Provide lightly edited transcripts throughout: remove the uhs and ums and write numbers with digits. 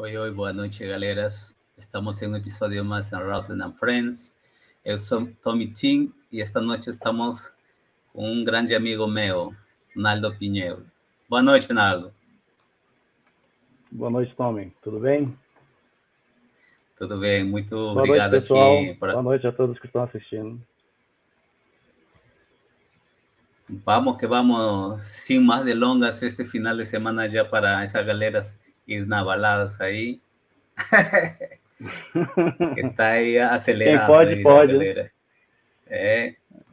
Oi, oi, boa noite, galeras. Estamos em um episódio mais em Rotten and Friends. Eu sou Tommy Tim e esta noite estamos com um grande amigo meu, Naldo Pinheiro. Boa noite, Naldo. Boa noite, Tommy. Tudo bem? Tudo bem, muito Boa noite, obrigado pessoal. aqui. Boa noite a todos que estão assistindo. Vamos que vamos, sin más delongas, este final de semana já para essa galera ir na baladas aí. Que tá aí Quem acelerado pode, aí da pode, né? galera.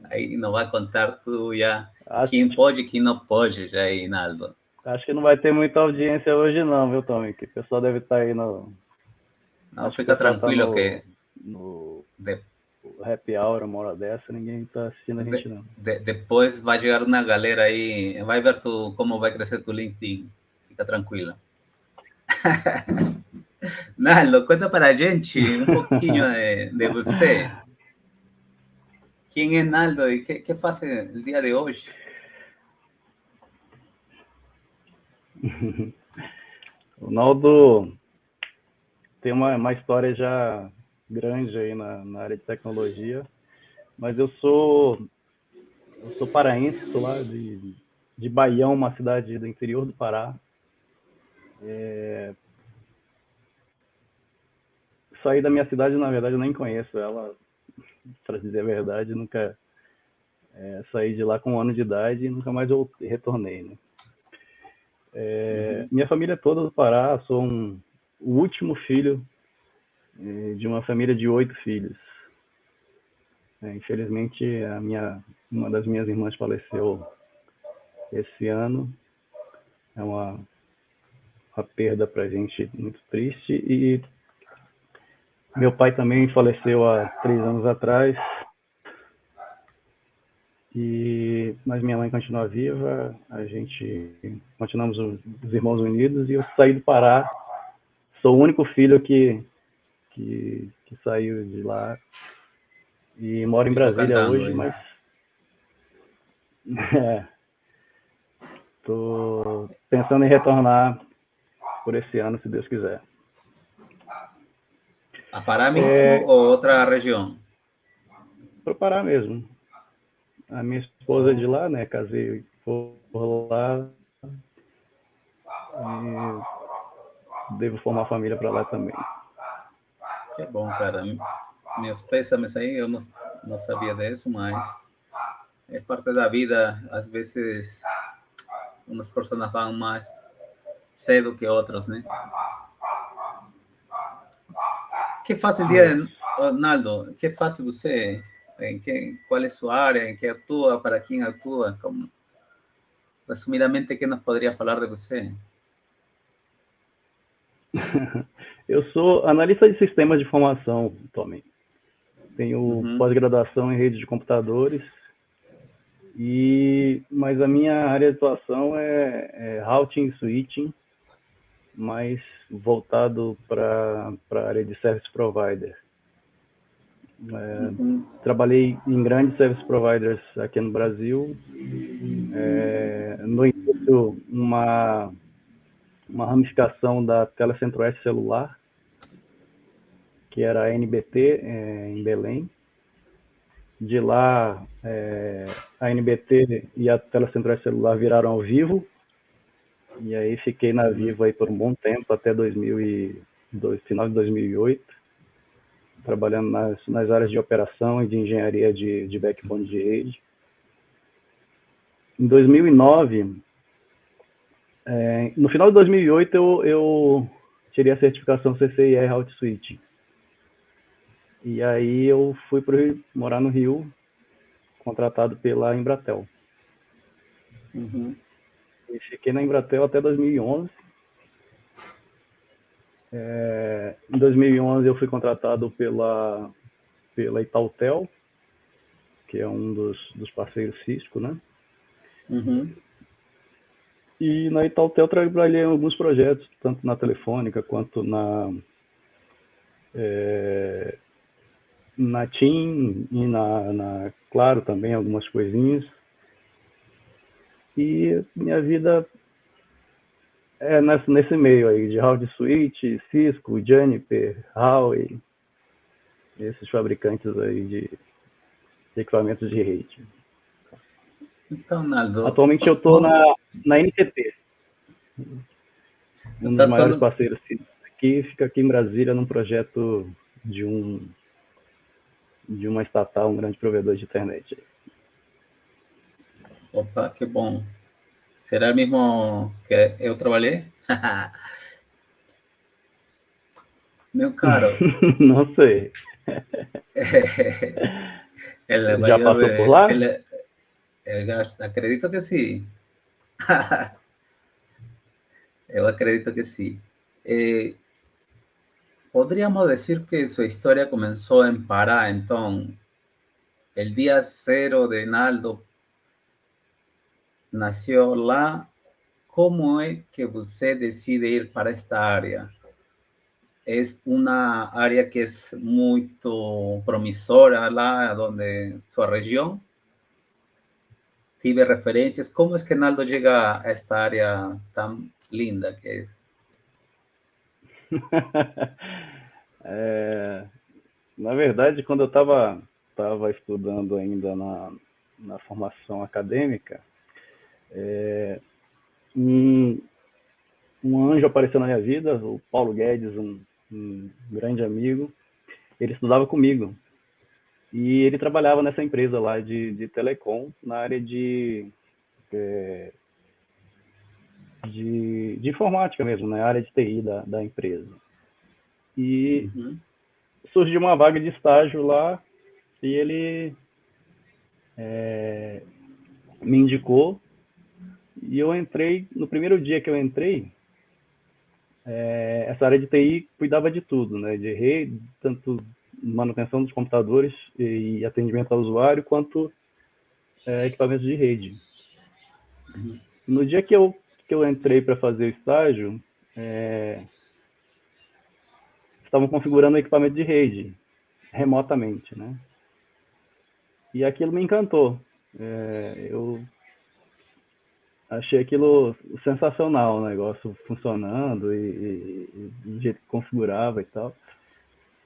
Aí não vai contar tudo já. Acho, Quem pode e quem não pode, já aí, Naldo. acho que não vai ter muita audiência hoje não, viu, Tommy? Que o pessoal deve estar aí no... Não, Acho que o fica pessoal está tranquilo que no de, happy hour, uma hora dessa, ninguém está assistindo a gente não. depois vai chegar uma galera aí, vai ver como vai crescer tu LinkedIn. Fica tranquila. Naldo, conta para a gente um pouquinho de você. Quem é Naldo e que faz o dia de hoje? O Naldo tem uma história já grande aí na área de tecnologia, mas eu sou paraense, sou lá de Baião, uma cidade do interior do Pará. Saí da minha cidade, na verdade, eu nem conheço ela, para dizer a verdade, nunca saí de lá com 1 ano de idade e nunca mais retornei, né? Minha família é toda do Pará, sou o último filho de uma família de 8 filhos. Infelizmente, uma das minhas irmãs faleceu esse ano. É uma perda para a gente muito triste. E meu pai também faleceu há 3 anos atrás. Mas minha mãe continua viva, a gente continuamos os irmãos unidos, e eu saí do Pará, sou o único filho que saiu de lá e moro em Ficou Brasília cantando hoje, aí. mas tô pensando em retornar por esse ano, se Deus quiser. A Pará mesmo ou outra região? Pro Pará mesmo. A minha esposa é de lá, né? Casei por lá e devo formar família para lá também. Que bom, cara. Meus pêsames aí, eu não sabia disso, mas é parte da vida. Às vezes, umas pessoas vão mais cedo que outras, né? Que faz o dia, Naldo? Que faz você? Qual é a sua área? Em que atua? Para quem atua? Resumidamente, que nos poderia falar de você? Eu sou analista de sistemas de informação, Tommy. Tenho pós-graduação em rede de computadores, mas a minha área de atuação é routing e switching, mais voltado para a área de service provider. Trabalhei em grandes service providers aqui no Brasil. No início, uma ramificação da Telecentro-Oeste Celular, que era a NBT, em Belém. De lá, a NBT e a Telecentro-Oeste Celular viraram ao Vivo, e aí fiquei na Vivo aí por um bom tempo, até final de 2008, trabalhando nas áreas de operação e de engenharia de backbone de rede. Em 2009, no final de 2008, eu tirei a certificação CCIE Route Switch. E aí eu fui morar no Rio, contratado pela Embratel. E fiquei na Embratel até 2011. Em 2011 eu fui contratado pela Itaútel, que é um dos parceiros Cisco, né? E na Itaútel trabalhei em alguns projetos, tanto na Telefônica quanto na TIM e na Claro também, algumas coisinhas. E minha vida nesse meio aí, de Route Switch, Cisco, Juniper, Huawei, esses fabricantes aí de equipamentos de rede. Então, Naldo, Atualmente eu estou na NTT, um dos então, maiores parceiros aqui, fica aqui em Brasília, num projeto de uma estatal, um grande provedor de internet. opa, que bom. Será o mesmo que eu trabalhei? Meu caro, Não sei. el Já mayor, passou por lá? acredito que sí. Yo acredito que sí. Podríamos decir que su historia comenzó en Pará, entonces, el día cero de Naldo nació lá. ¿Cómo es que usted decide ir para esta área? Es una área que es muy promisora lá, donde su región tiene referencias. ¿Cómo es que Naldo llega a esta área tan linda que es? Na verdade, quando eu estava estudando ainda na formação acadêmica, um, um anjo apareceu na minha vida, o Paulo Guedes, um grande amigo. Ele estudava comigo e ele trabalhava nessa empresa lá de telecom, na área de informática mesmo, na área de TI da empresa. E surgiu uma vaga de estágio lá e ele me indicou e eu entrei. No primeiro dia que eu entrei, essa área de TI cuidava de tudo, né? De rede, tanto manutenção dos computadores e atendimento ao usuário, quanto equipamentos de rede. No dia que eu entrei para fazer o estágio, estavam configurando o equipamento de rede remotamente, né? E aquilo me encantou. Eu achei aquilo sensacional, o negócio funcionando e do jeito que configurava e tal.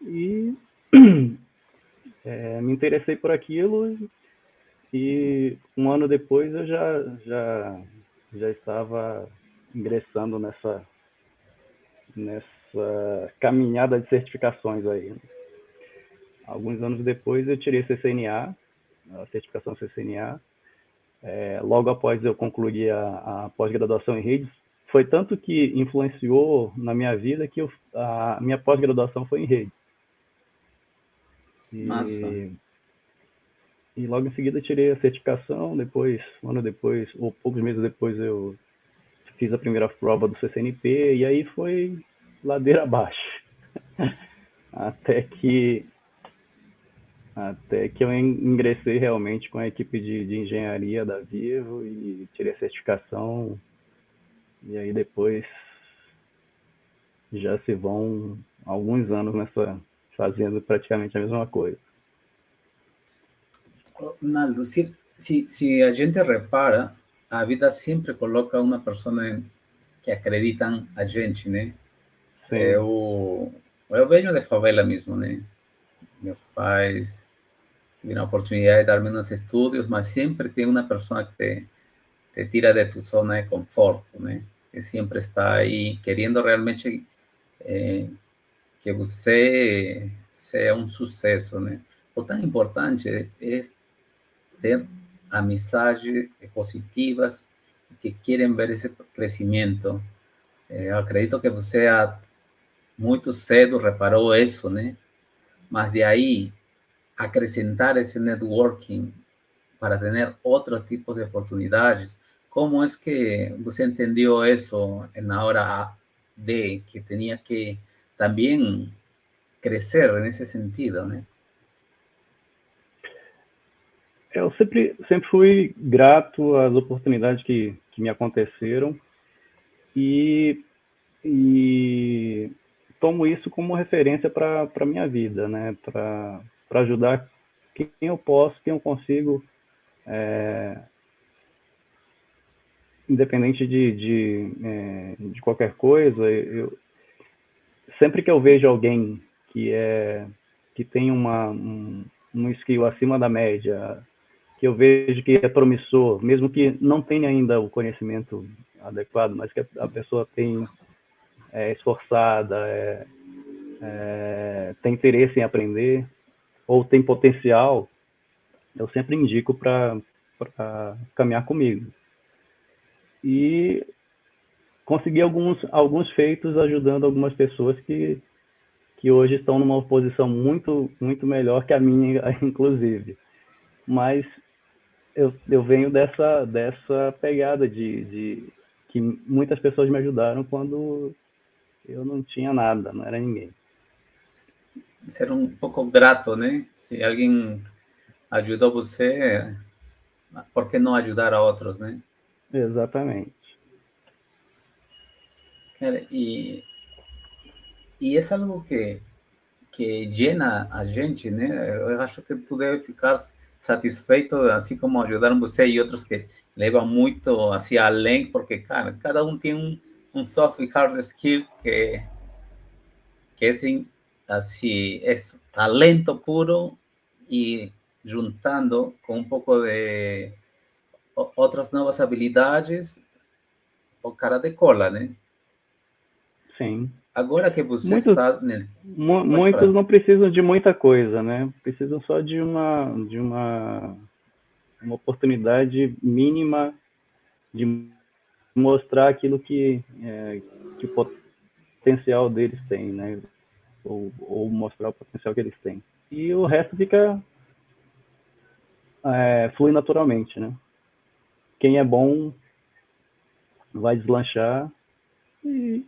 E me interessei por aquilo e um ano depois eu já estava ingressando nessa caminhada de certificações aí. Alguns anos depois eu tirei CCNA, a certificação CCNA. Logo após eu concluir a pós-graduação em redes, foi tanto que influenciou na minha vida que a minha pós-graduação foi em redes. Massa. E logo em seguida tirei a certificação, depois, um ano depois, ou poucos meses depois, eu fiz a primeira prova do CCNP, e aí foi ladeira abaixo. Até que eu ingressei realmente com a equipe de engenharia da Vivo e tirei a certificação. E aí depois já se vão alguns anos fazendo praticamente a mesma coisa. Naldo, si a gente repara, a vida sempre coloca uma pessoa que acreditam a gente, né? Eu venho de favela mesmo, né? Meus pais tiveram a oportunidade de dar-me uns estudos, mas sempre tem uma pessoa que te tira de tu zona de conforto, né? Que sempre está aí querendo realmente que você seja um sucesso, né? O tão importante é ter amizades positivas que querem ver esse crescimento. Eu acredito que você muito cedo reparou isso, né? Mas de aí acrescentar esse networking para ter outro tipo de oportunidades. Como é que você entendeu isso na hora de que tinha que também crescer nesse sentido, né? Eu sempre fui grato às oportunidades que me aconteceram e tomo isso como referência para a minha vida, né? Para ajudar quem eu posso, quem eu consigo independente de qualquer coisa, sempre que eu vejo alguém que tem um skill acima da média, que eu vejo que é promissor, mesmo que não tenha ainda o conhecimento adequado, mas que a pessoa é esforçada, tem interesse em aprender, ou tem potencial, eu sempre indico para caminhar comigo. E consegui alguns feitos ajudando algumas pessoas que hoje estão numa posição muito, muito melhor que a minha, inclusive. Mas eu venho dessa pegada de que muitas pessoas me ajudaram quando eu não tinha nada, não era ninguém. Ser um pouco grato, né? Se alguém ajudou você, por que não ajudar a outros, né? Exatamente. Cara, e é algo que llena a gente, né? Eu acho que tu deve ficar satisfeito, assim como ajudaram você e outros que levam muito assim além, porque, cara, cada um tem um soft e hard skill que é assim, é talento puro e juntando com um pouco de outras novas habilidades, o cara decola, né? Sim. Agora que você Muitos, está... Pode muitos falar. não precisam de muita coisa, né? Precisam só uma oportunidade mínima de mostrar aquilo que o potencial deles tem, né? Ou mostrar o potencial que eles têm. E o resto flui naturalmente, né? Quem é bom vai deslanchar e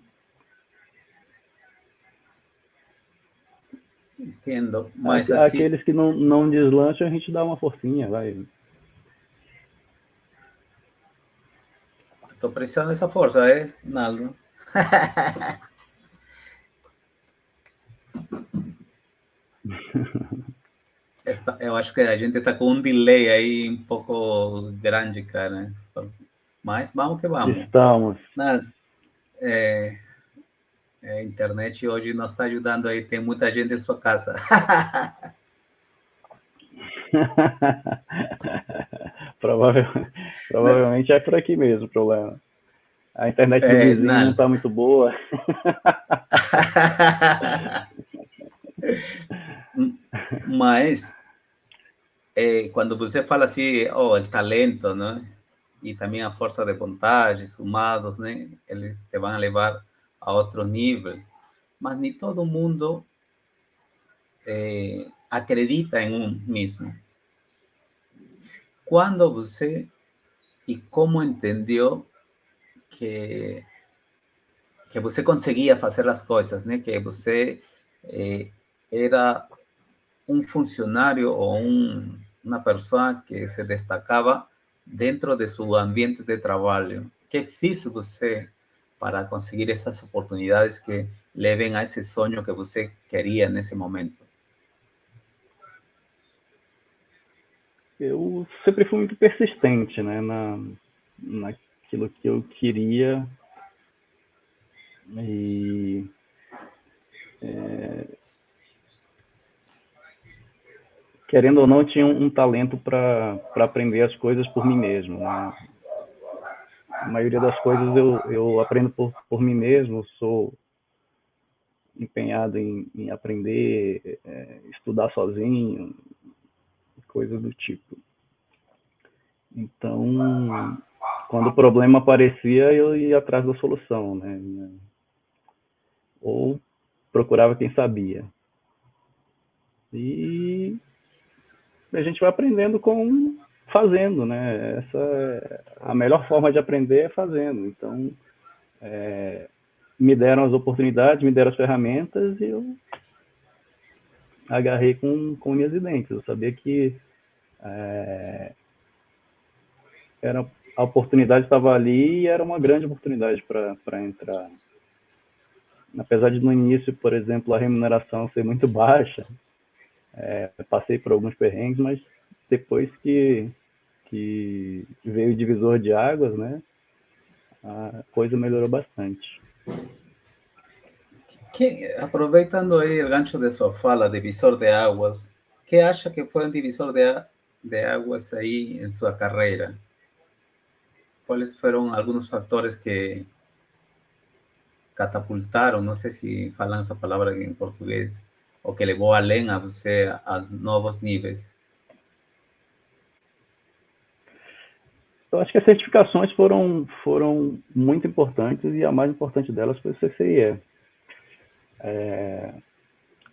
Entendo, mas assim, aqueles que não deslancham a gente dá uma forcinha, vai. estou precisando dessa força, Naldo? Eu acho que a gente está com um delay aí um pouco grande, cara. Mas vamos que vamos. Estamos. Na, a internet hoje nos está ajudando aí, tem muita gente em sua casa. Provavelmente é por aqui mesmo o problema. A internet do vizinho não Naldo. está muito boa. Mas quando você fala assim, oh, o talento, né? E também a força de vontade, sumados, né? Eles te vão levar a outros níveis. Mas nem todo mundo acredita em um mesmo. Quando você e como entendeu que você conseguia fazer as coisas, né? Que você era um funcionário ou uma pessoa que se destacava dentro de seu ambiente de trabalho. Que fez você para conseguir essas oportunidades que levem a esse sonho que você queria nesse momento? Eu sempre fui muito persistente, né, naquilo que eu queria e querendo ou não tinha um talento para aprender as coisas por mim mesmo, né? A maioria das coisas eu aprendo por mim mesmo, sou empenhado em aprender, estudar sozinho, coisas do tipo. Então, quando o problema aparecia, eu ia atrás da solução, né? Ou procurava quem sabia. E a gente vai aprendendo fazendo, né? A melhor forma de aprender é fazendo. Então, me deram as oportunidades, me deram as ferramentas e eu agarrei com unhas e dentes. Eu sabia que a oportunidade estava ali e era uma grande oportunidade para entrar. Apesar de no início, por exemplo, a remuneração ser muito baixa, passei por alguns perrengues, mas depois que veio o divisor de águas, né? a coisa melhorou bastante. Aproveitando aí o gancho de sua fala, divisor de águas, que acha que foi um divisor de águas aí em sua carreira? Quais foram alguns fatores que catapultaram, não sei se falam essa palavra em português, ou que levou além a você a novos níveis? Eu acho que as certificações foram muito importantes e a mais importante delas foi o CCIE.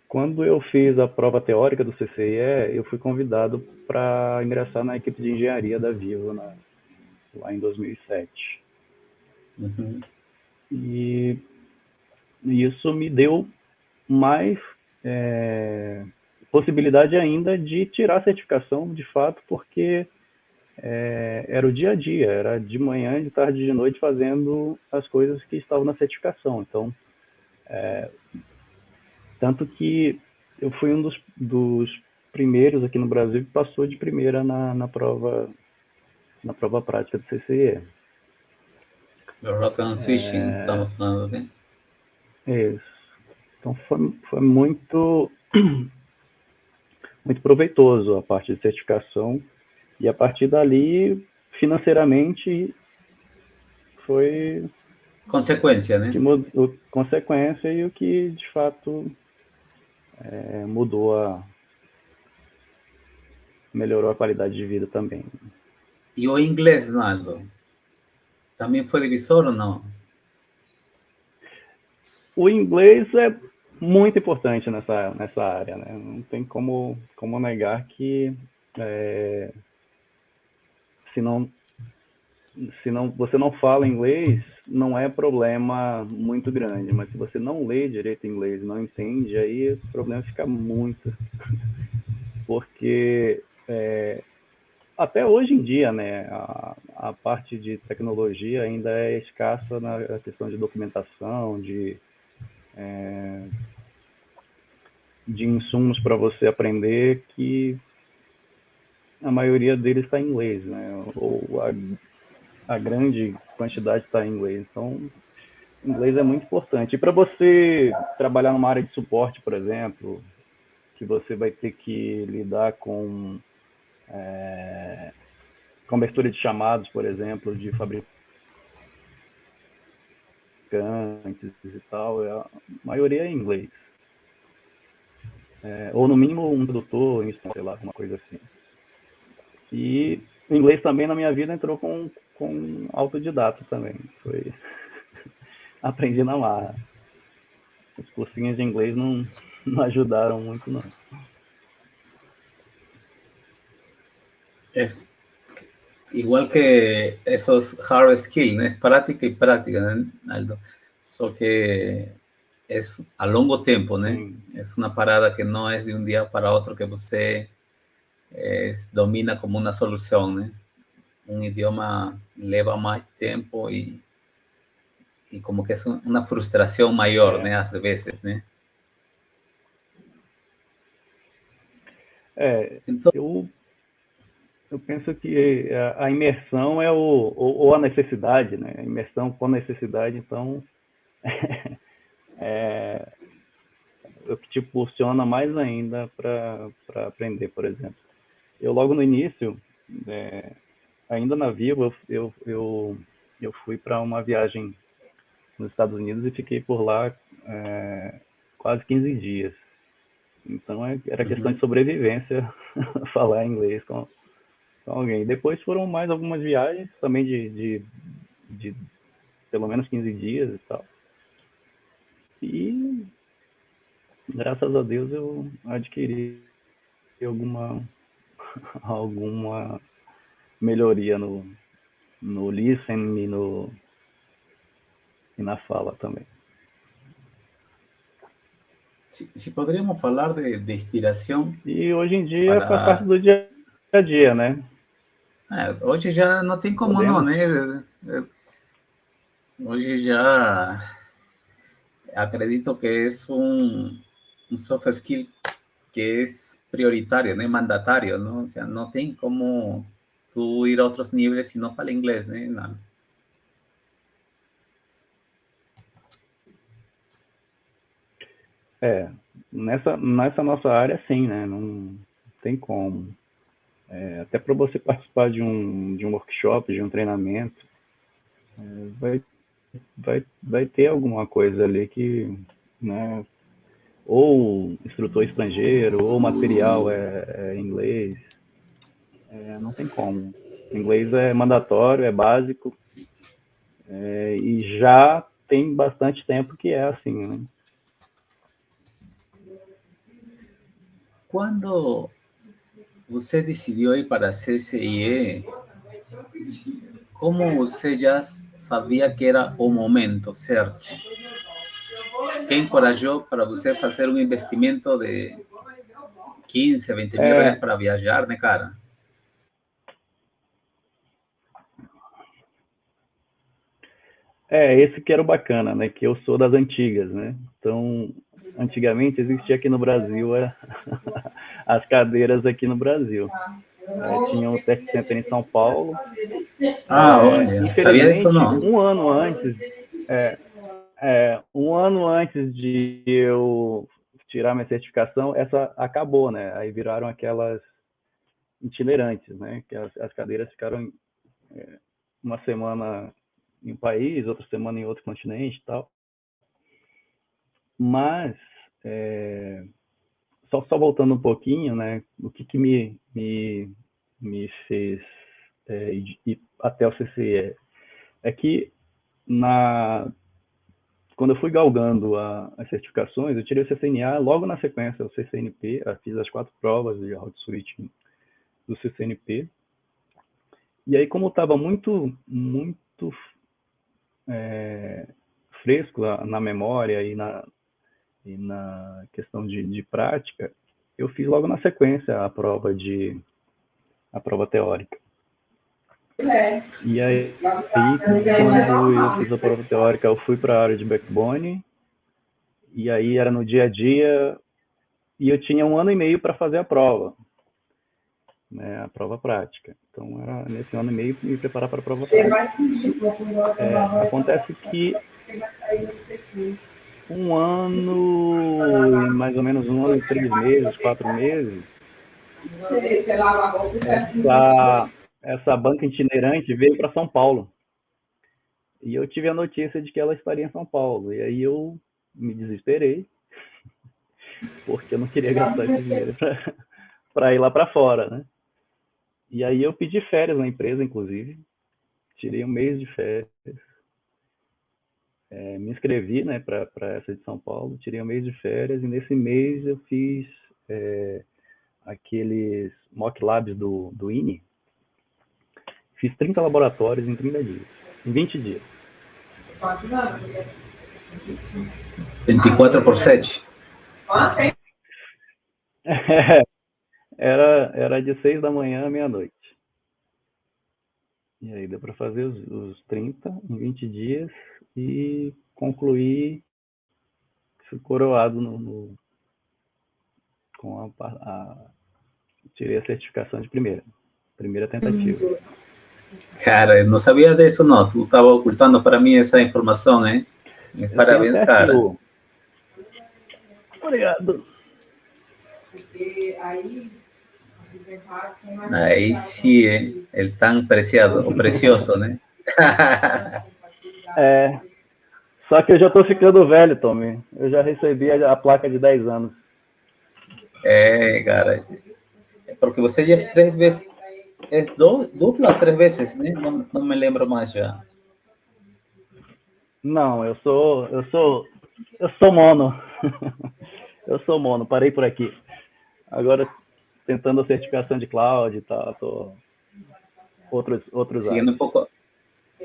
Quando eu fiz a prova teórica do CCIE, eu fui convidado para ingressar na equipe de engenharia da Vivo lá em 2007. Uhum. E isso me deu mais possibilidade ainda de tirar a certificação de fato, porque era o dia a dia, era de manhã, de tarde, de noite, fazendo as coisas que estavam na certificação. Então, tanto que eu fui um dos primeiros aqui no Brasil que passou de primeira na prova prática do CCIE. O Rock and Switching, estamos falando, né? Isso. Então foi muito, muito proveitoso a parte de certificação. E a partir dali, financeiramente, foi Consequência, que né? mudou, consequência e o que de fato mudou melhorou a qualidade de vida também. E o inglês, Naldo, também foi divisor ou não? O inglês é muito importante nessa área, né? Não tem como negar que se não você não fala inglês, não é problema muito grande, mas se você não lê direito inglês, não entende, aí o problema fica muito, porque até hoje em dia, né, a parte de tecnologia ainda é escassa na questão de documentação, de insumos para você aprender, que a maioria deles está em inglês, né, ou a grande quantidade está em inglês. Então, inglês é muito importante. E para você trabalhar numa área de suporte, por exemplo, que você vai ter que lidar com cobertura de chamados, por exemplo, de fabricantes e tal, a maioria é em inglês. Ou no mínimo um tradutor, sei lá, uma coisa assim. E o inglês também na minha vida entrou com autodidata também. Foi aprendi na marra. Os cursinhos de inglês não ajudaram muito, não. Es igual que esos hard skills, ¿no? Es práctica y práctica, ¿no, Naldo? Só que es a longo tempo, né? Sim. Es una parada que no es de un día para otro que você domina como una solución, né? Un idioma leva mais tempo y como que es una frustración mayor, né? Às vezes, né? Então, Eu penso que a imersão é ou a necessidade, né? A imersão com necessidade, então, é o que te impulsiona mais ainda para aprender, por exemplo. Eu, logo no início, ainda na Vivo, eu fui para uma viagem nos Estados Unidos e fiquei por lá quase 15 dias. Então, era questão de sobrevivência falar inglês com alguém. Depois foram mais algumas viagens, também de pelo menos 15 dias e tal. E, graças a Deus, eu adquiri alguma melhoria no listen e na fala também. se poderíamos falar de inspiração. E hoje em dia faz parte do dia a dia, né? Hoje já não tem como não, né? Hoje já acredito que é um soft skill que é prioritário, né? Mandatário, não? Ou seja, não tem como tu ir a outros níveis se não fala inglês, né? Não. Nessa nossa área, sim, né? Não tem como. Até para você participar de um workshop, de um treinamento, vai, vai ter alguma coisa ali que, né? Ou instrutor estrangeiro, ou material é inglês. Não tem como. Inglês é mandatório, é básico, e já tem bastante tempo que é assim, né? Quando você decidiu ir para a CCIE, como você já sabia que era o momento, certo? Quem encorajou para você fazer um investimento de 15, 20 mil reais É, para viajar, né, cara? esse que era o bacana, né? Que eu sou das antigas, né? Então, antigamente existia aqui no Brasil as cadeiras aqui no Brasil. Tinha o Tech Center em São Paulo. Ah, olha, sabia isso Infelizmente, não? um ano antes de eu tirar minha certificação, essa acabou, né? Aí viraram aquelas itinerantes, né? Que as cadeiras ficaram uma semana em um país, outra semana em outro continente e tal. Mas, só voltando um pouquinho, né? O que me fez ir até o CCE é que quando eu fui galgando as certificações, eu tirei o CCNA, logo na sequência o CCNP, fiz as 4 provas de route switching do CCNP. E aí, como estava muito fresco na memória e na questão de prática, eu fiz logo na sequência a prova teórica. E aí, quando eu fiz a prova teórica, eu fui para a área de backbone, e aí era no dia a dia, e eu tinha 1 ano e meio para fazer a prova, né, a prova prática. Então, era nesse 1 ano e meio me preparar para a prova prática. Acontece que 1 ano, e mais ou menos 1 ano e 3 meses, 4 meses, essa banca itinerante veio para São Paulo. E eu tive a notícia de que ela estaria em São Paulo. E aí eu me desesperei, porque eu não queria gastar esse dinheiro para ir lá para fora, né? E aí eu pedi férias na empresa, inclusive. Tirei 1 mês de férias. Me inscrevi, né, para essa de São Paulo. Tirei 1 mês de férias. E nesse mês eu fiz aqueles mock labs do INE. Fiz 30 laboratórios em 30 dias. Em 20 dias. 24/7. Era de 6 da manhã à meia-noite. E aí deu para fazer os 30 em 20 dias e concluir coroado com tirei a certificação de primeira tentativa. Cara, eu não sabia disso não. Tu estava ocultando para mim essa informação, hein? Eu tenho Parabéns, até cara. arquivo. Obrigado. Aí sim, hein? Ele tão preciado, o precioso, né? Só que eu já tô ficando velho, Tommy. Eu já recebi a placa de 10 anos. Cara. É porque você já é 3 vezes. É dupla ou 3 vezes, né? Não me lembro mais já. Não, eu sou mono. Eu sou mono, parei por aqui. Agora tentando a certificação de cloud e tal, tô outros Seguindo ares. um pouco,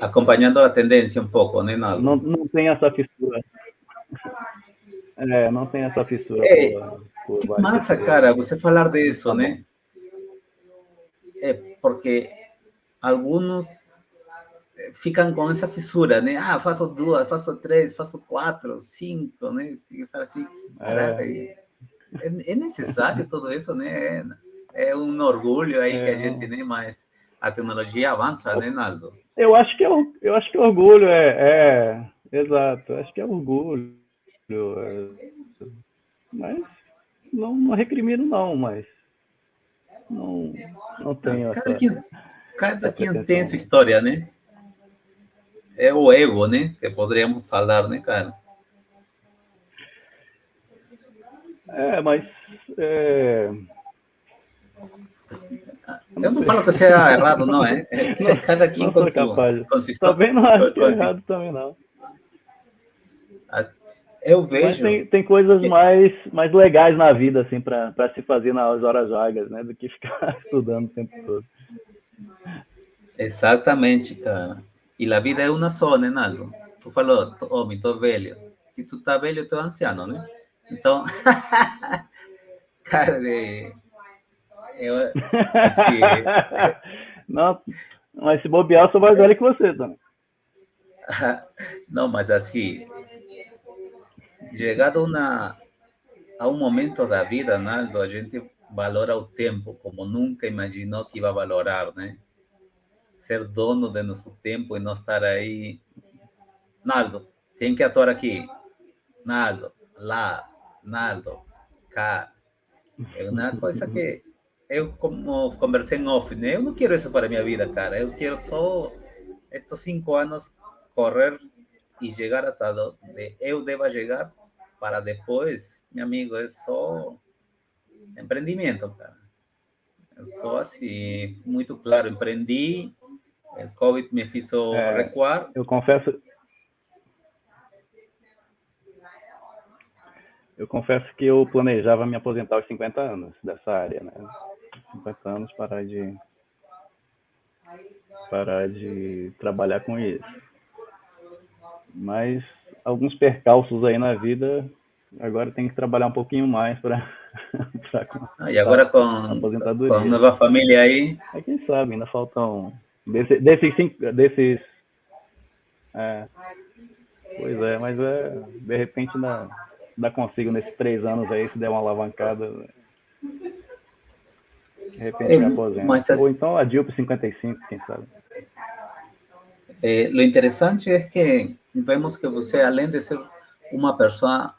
acompanhando a tendência um pouco, né, Naldo? Não tem essa fissura. Não tem essa fissura por vários Massa, setores. cara, você falar disso, Tá bom. né? Porque alguns ficam com essa fissura, né? Ah, faço 2, faço 3, faço 4, 5, né? E fala assim, caraca, é necessário tudo isso, né? É um orgulho aí que a gente, né? Mas a tecnologia avança, né, Naldo? Eu acho que orgulho exato. Eu acho que é orgulho. Mas não recrimino não, mas não, não Não, tenho cada essa quem tem pretensão, sua não. história, né? É o ego, né? Que poderíamos falar, né, cara? Mas é, eu Eu não não sei. falo que seja errado, não, é? Não, Cada quem não sou capaz. com sua história. Também não acho que é Com sua, errado também não. eu Mas vejo tem coisas que mais legais na vida, assim, para se fazer nas horas vagas, né? Do que ficar estudando o tempo todo. exatamente, cara. E a vida é uma só, né, Naldo? Tu falou, homem, tô velho. Se tu tá velho, eu tô anciano, né? Então, cara, eu, assim, Não, mas se bobear, eu sou mais velho que você também. não, mas assim, chegado a um momento da vida, Naldo, a gente valora o tempo como nunca imaginou que iba a valorar, né? Ser dono de nosso tempo e não estar aí. Naldo, tem que atuar aqui. Naldo, lá, Naldo, cá. É uma coisa que eu, como conversei em off, né? Eu não quero isso para a minha vida, cara. Eu quero só estes 5 anos correr e chegar até onde eu deva chegar para depois, meu amigo, é só empreendimento, cara. É só assim, muito claro. Empreendi, o Covid me fez É, recuar. eu confesso, eu confesso que eu planejava me aposentar aos 50 anos dessa área, né? 50 anos parar de trabalhar com isso. Mas alguns percalços aí na vida, agora tem que trabalhar um pouquinho mais para E conquistar agora a com a aposentadoria. nova família aí, Mas quem sabe, ainda faltam desses é, pois é, mas de repente ainda consigo nesses 3 anos aí, se der uma alavancada, de repente é, me mas aposento. Ou então adio para 55, quem sabe. lo interessante é que vemos que você, além de ser uma pessoa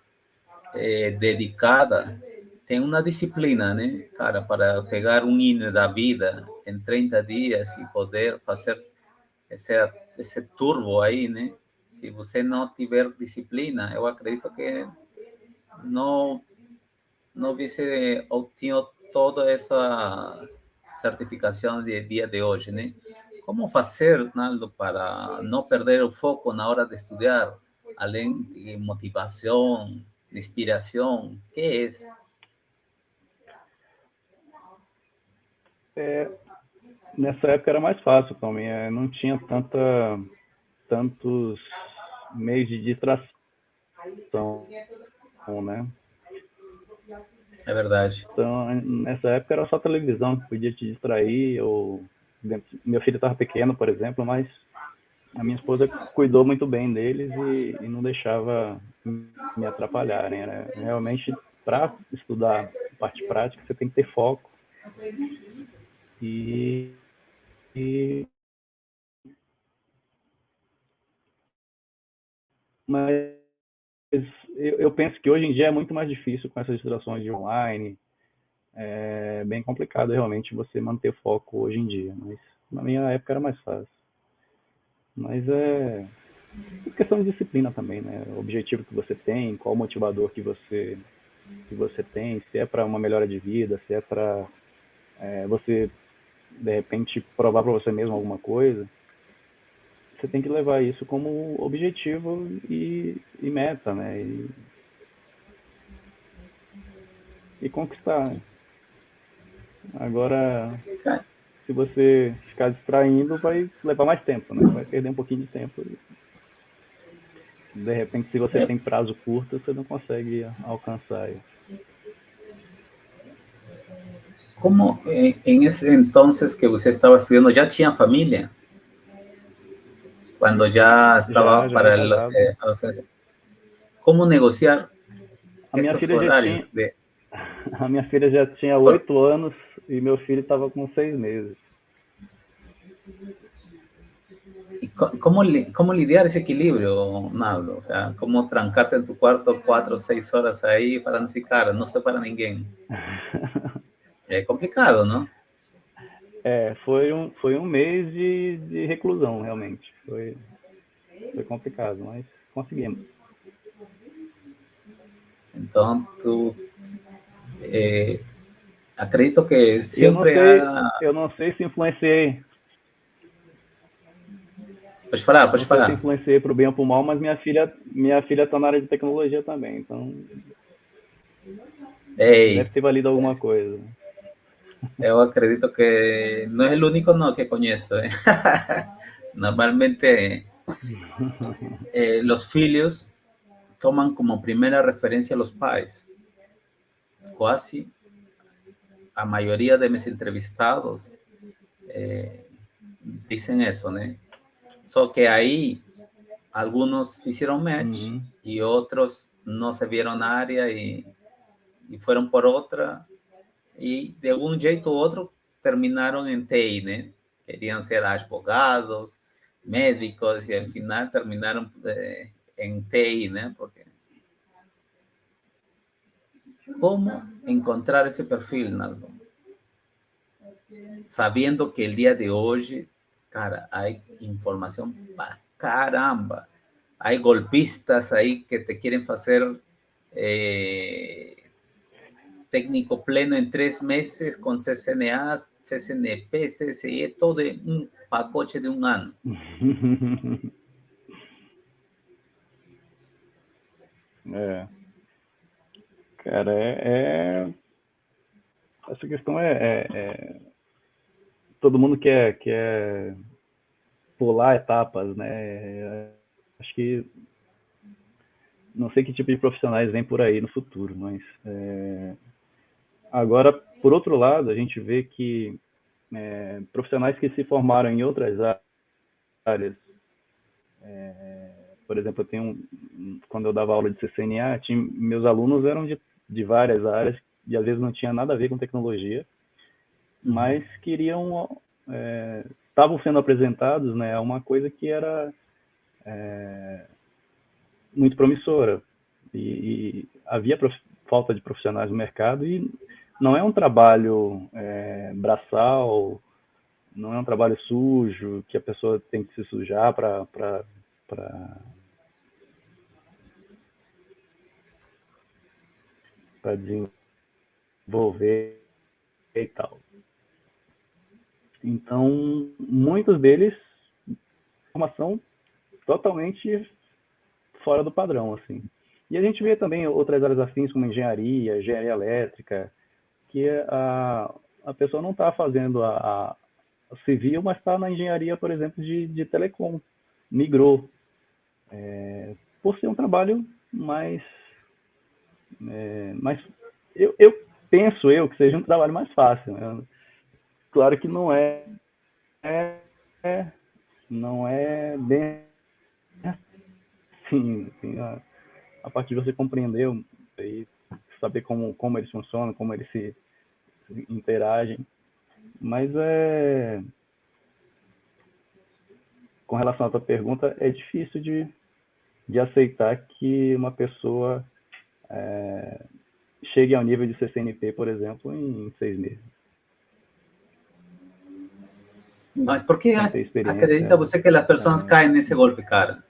dedicada, tem uma disciplina, né, cara, para pegar um hino da vida em 30 dias e poder fazer esse, esse turbo aí, né? Se você não tiver disciplina, eu acredito que não não hubiese obtenido toda essa certificação de dia de hoje, né? Como fazer, Naldo, para não perder o foco na hora de estudar, além de motivação, de inspiração, que é? É, nessa época era mais fácil para mim, não tinha tantos meios de distração, né? É verdade. Então, nessa época era só televisão que podia te distrair, ou meu filho estava pequeno, por exemplo, mas a minha esposa cuidou muito bem deles e não deixava me atrapalharem, né? Realmente, para estudar parte prática, você tem que ter foco e, e mas eu penso que hoje em dia é muito mais difícil com essas distrações de online, é bem complicado realmente você manter foco hoje em dia, mas na minha época era mais fácil. Mas é questão de disciplina também, né? O objetivo que você tem, qual o motivador que você tem, se é para uma melhora de vida, se é para você de repente provar para você mesmo alguma coisa, você tem que levar isso como objetivo e meta, né? E conquistar. Né? Agora, se você ficar distraindo, vai levar mais tempo, né? Vai perder um pouquinho de tempo. De repente, se você É, tem prazo curto, você não consegue alcançar isso. como em esse entonces que você estava estudando, já tinha família? Quando já Já, estava já era para casado. a docência. Como negociar A minha esses filha já horários tinha, a minha filha já tinha 8 anos e meu filho estava com 6 meses. ¿Y cómo lidiar ese equilibrio, Naldo? O sea, ¿cómo trancarte en tu cuarto 4 o 6 horas ahí para no decir, cara, não estou para ninguém? É complicado, não? Foi um mês de reclusão, realmente. Foi complicado, mas conseguimos. Então, acredito que sempre há... Eu não sei se influenciei. Pode falar, pode Não sei se falar. influenciei para o bem ou para o mal, mas minha filha está na área de tecnologia também, então Ei, deve ter valido alguma coisa. eu acredito que não é o único não que conheço. Normalmente, los filhos toman como primera referencia a los pais. Quase a mayoría de mis entrevistados dicen eso, ¿no? So que ahí algunos hicieron match y otros no se vieron área y fueron por otra y de un jeito u otro terminaron en TI, ¿no? Querían ser abogados, médicos y al final terminaron en TI, ¿no? Porque ¿cómo encontrar ese perfil, Naldo? Sabiendo que el día de hoy, cara, hay información para caramba. Hay golpistas ahí que te quieren hacer técnico pleno en 3 meses con CCNA, CCNP, CCIE, todo de un pacote de un año. Cara, essa questão todo mundo quer pular etapas, né? Acho que não sei que tipo de profissionais vem por aí no futuro, mas agora, por outro lado, a gente vê que profissionais que se formaram em outras áreas, por exemplo, eu tenho quando eu dava aula de CCNA, meus alunos eram de várias áreas e às vezes não tinha nada a ver com tecnologia, mas queriam estavam sendo apresentados, né, a uma coisa que era muito promissora e havia falta de profissionais no mercado e não é um trabalho braçal, não é um trabalho sujo que a pessoa tem que se sujar para desenvolver e tal. Então, muitos deles formação totalmente fora do padrão, assim. E a gente vê também outras áreas afins, como engenharia elétrica, que a pessoa não está fazendo a civil, mas está na engenharia, por exemplo, de telecom. Migrou. Por ser um trabalho mais eu penso que seja um trabalho mais fácil. Né? Claro que não é bem assim, a partir de você compreender e saber como eles funcionam, como eles se interagem, mas com relação à tua pergunta, é difícil de aceitar que uma pessoa chegue ao nível de CCNP, por exemplo, em 6 meses. Mas por que acredita você que as pessoas caem nesse golpe, cara?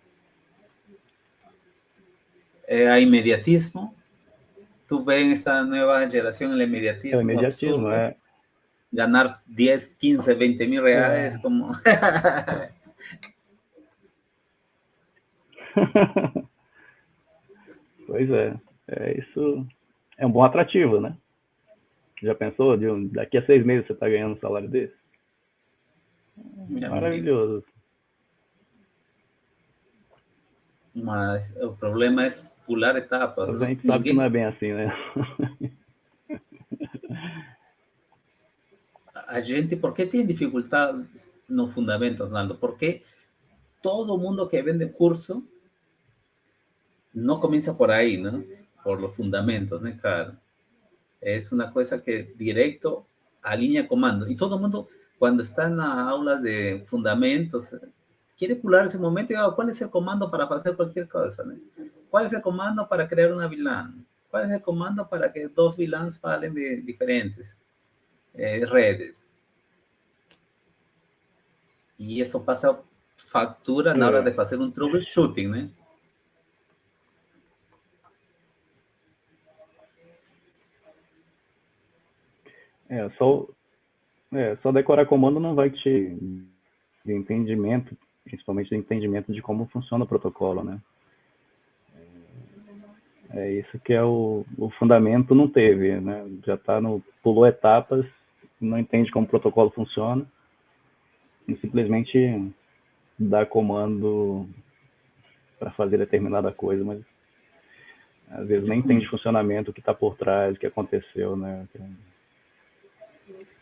¿Hay inmediatismo? ¿Tú ves en esta nueva generación el inmediatismo? El inmediatismo, absurdo? Ganar 10, 15, 20 mil reais como... Pois isso é um bom atrativo, né? Já pensou? Daqui a 6 meses você está ganhando um salário desse? Maravilhoso. Mas o problema é pular etapas. A gente sabe que não é bem assim, né? A gente, por que tem dificuldade nos fundamentos, Naldo? Porque todo mundo que vende curso não começa por aí, né? Por los fundamentos, né, cara? É uma coisa que direto alinha comando. E todo mundo, quando está na aulas de fundamentos, quiere pular ese momento y ¿cuál es el comando para hacer cualquier cosa? ¿No? ¿Cuál es el comando para crear una VLAN? ¿Cuál es el comando para que dos VLANs falen de diferentes redes? Y eso pasa factura na hora de fazer um troubleshooting, né? Só decorar comando não vai te de entendimento, principalmente de entendimento de como funciona o protocolo, né? É isso que é o fundamento não teve, né? Já tá pulou etapas, não entende como o protocolo funciona e simplesmente dá comando para fazer determinada coisa, mas às vezes nem entende funcionamento, o que está por trás, o que aconteceu, né?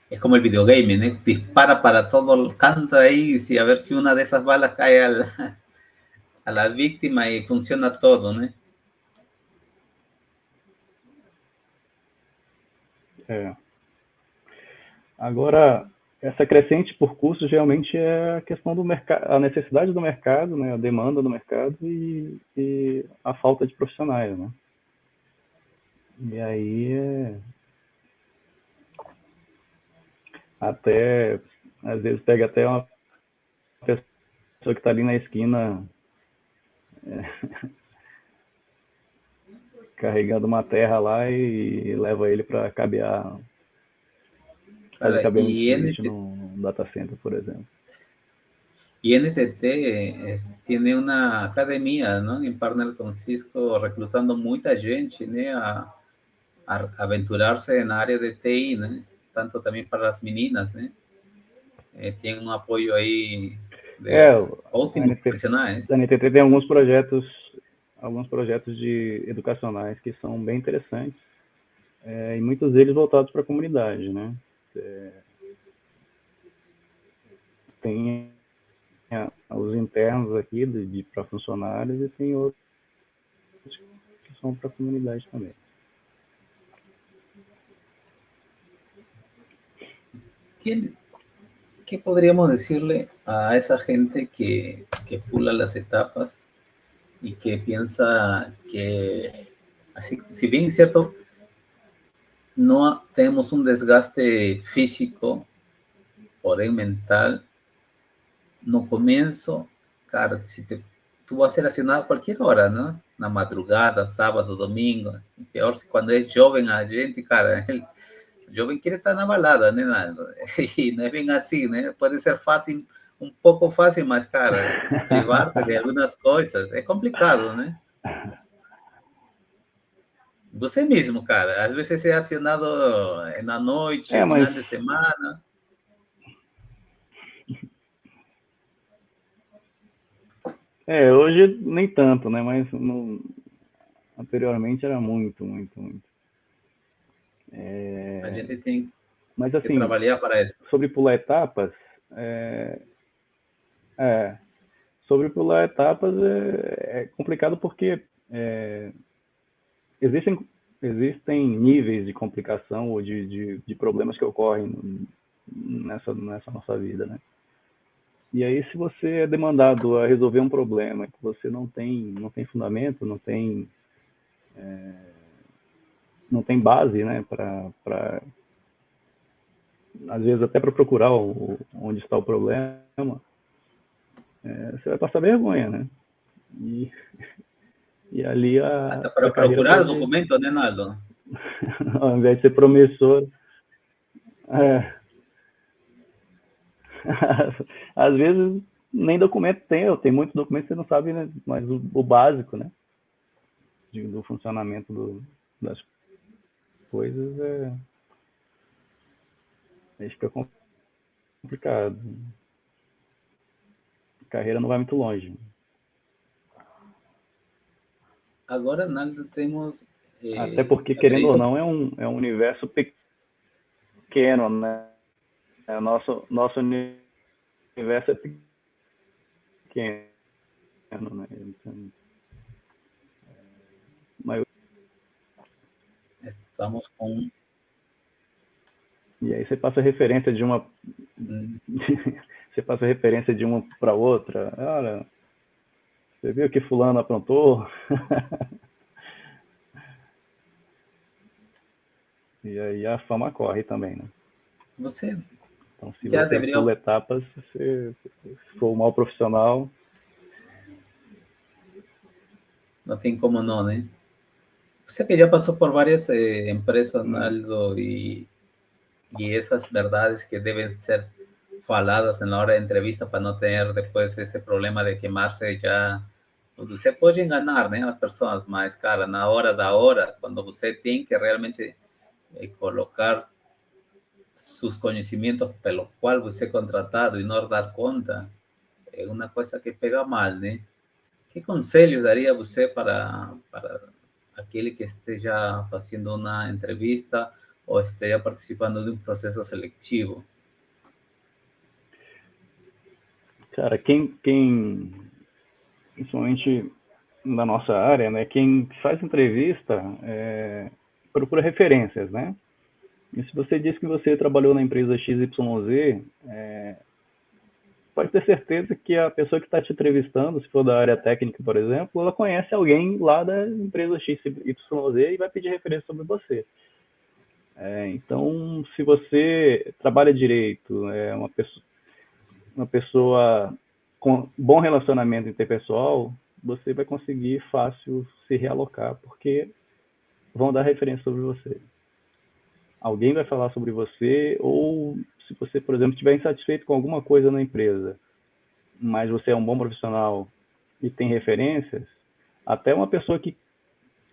Es como el videogame, ¿no? Dispara para todo el canto ahí y a ver si una de esas balas cae a la víctima y funciona todo, ¿no? Agora, essa crescente por custos realmente é a questão do mercado, a necessidade do mercado, né? A demanda do mercado e a falta de profissionais, né? E aí até às vezes pega até uma pessoa que está ali na esquina carregando uma terra lá e leva ele para cabear, fazer cabeamento de switch num data center, por exemplo. Y NTT tiene una academia, ¿no? En partner con Cisco, reclutando mucha gente, ¿no? A aventurarse en área de TI, ¿no? Tanto también para las meninas, ¿no? Tiene un apoyo ahí ótimo, profissionais. A NTT tem alguns projetos de educacionais que são bem interessantes, e muitos deles voltados para a comunidade, né? Tem os internos aqui para funcionários e tem outros que são para a comunidade também. ¿Qué podríamos decirle a esa gente que pula las etapas y que piensa que, así, si bien es cierto, no tenemos un desgaste físico, porém mental, no comienzo, cara, tú vas a ser acionado a cualquier hora, ¿no? Na madrugada, sábado, domingo, peor si cuando es joven a gente, cara, el joven quiere estar na balada, né, Naldo? E não é bem assim, né? Pode ser fácil, um pouco fácil, mas, cara, privar-te de algumas coisas é complicado, né? Você mesmo, cara, às vezes é acionado na noite, final de semana. Hoje nem tanto, né? Mas anteriormente era muito, muito, muito. A gente tem mas, assim, que trabalhar para isso. Sobre pular etapas, sobre pular etapas é complicado porque existem níveis de complicação ou de problemas que ocorrem nessa nossa vida, né? E aí, se você é demandado a resolver um problema que você não tem fundamento, não tem base, né, às vezes até para procurar onde está o problema, você vai passar vergonha, né? E ali até para procurar o documento, né, Naldo? Ao invés de ser promissor, às vezes nem documento tem muitos documentos que você não sabe, né? Mas o básico, né? Do funcionamento das coisas aí fica complicado. A carreira não vai muito longe. Agora, Naldo, temos... Até porque, querendo ou não, é um universo pequeno, né? Nosso universo é pequeno, né? Então, estamos com... E aí você passa referência de uma... Você passa referência de uma para outra. Olha, você viu que fulano aprontou? E aí a fama corre também, né? Você Então, se já você deveria, pula etapas, se for um mau profissional, não tem como não, né? Você que já passou por várias empresas, né? Naldo, e essas verdades que devem ser faladas na hora da entrevista para não ter depois esse problema de queimar-se já. Você pode enganar, né, as pessoas, mas, cara, na hora da hora, quando você tem que realmente colocar seus conhecimentos pelo qual você é contratado e não dar conta, é uma coisa que pega mal, né? Que conselho daria você para aquele que esteja fazendo uma entrevista ou esteja participando de um processo seletivo? Cara, principalmente na nossa área, né, quem faz entrevista procura referências, né? E se você diz que você trabalhou na empresa XYZ, pode ter certeza que a pessoa que está te entrevistando, se for da área técnica, por exemplo, ela conhece alguém lá da empresa XYZ e vai pedir referência sobre você. Então, se você trabalha direito, é uma pessoa com bom relacionamento interpessoal, você vai conseguir fácil se realocar, porque vão dar referência sobre você. Alguém vai falar sobre você, ou se você, por exemplo, estiver insatisfeito com alguma coisa na empresa, mas você é um bom profissional e tem referências, até uma pessoa que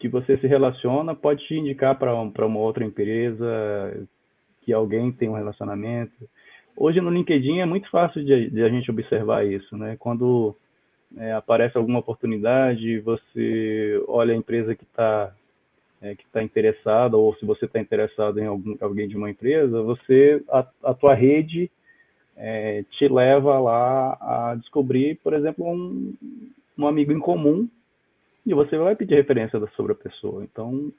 você se relaciona pode te indicar para uma outra empresa, que alguém tem um relacionamento. Hoje no LinkedIn é muito fácil de a gente observar isso, né? Quando aparece alguma oportunidade, você olha a empresa que está interessada, ou se você está interessado em alguém de uma empresa, a tua rede te leva lá a descobrir, por exemplo, um amigo em comum, e você vai pedir referência sobre a pessoa. Então,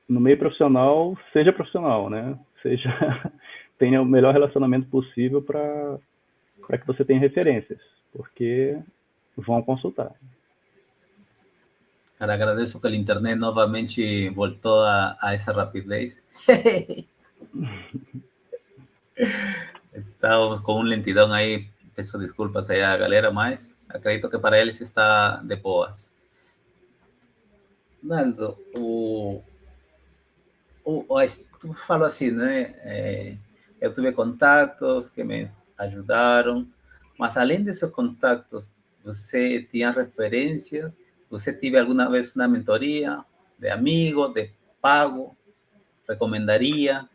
no meio profissional, seja profissional, né? Seja tenha o melhor relacionamento possível para que você tenha referências, porque vão consultar. Cara, agradeço que o internet novamente voltou a essa rapidez. Estamos com um lentidão aí, peço desculpas aí à galera, mas acredito que para eles está de boas. Naldo, tu falou assim, né? Eu tive contatos que me ajudaram, mas além desses contatos, você tinha referências? Você teve alguma vez uma mentoria de amigo, de pago? Recomendaria?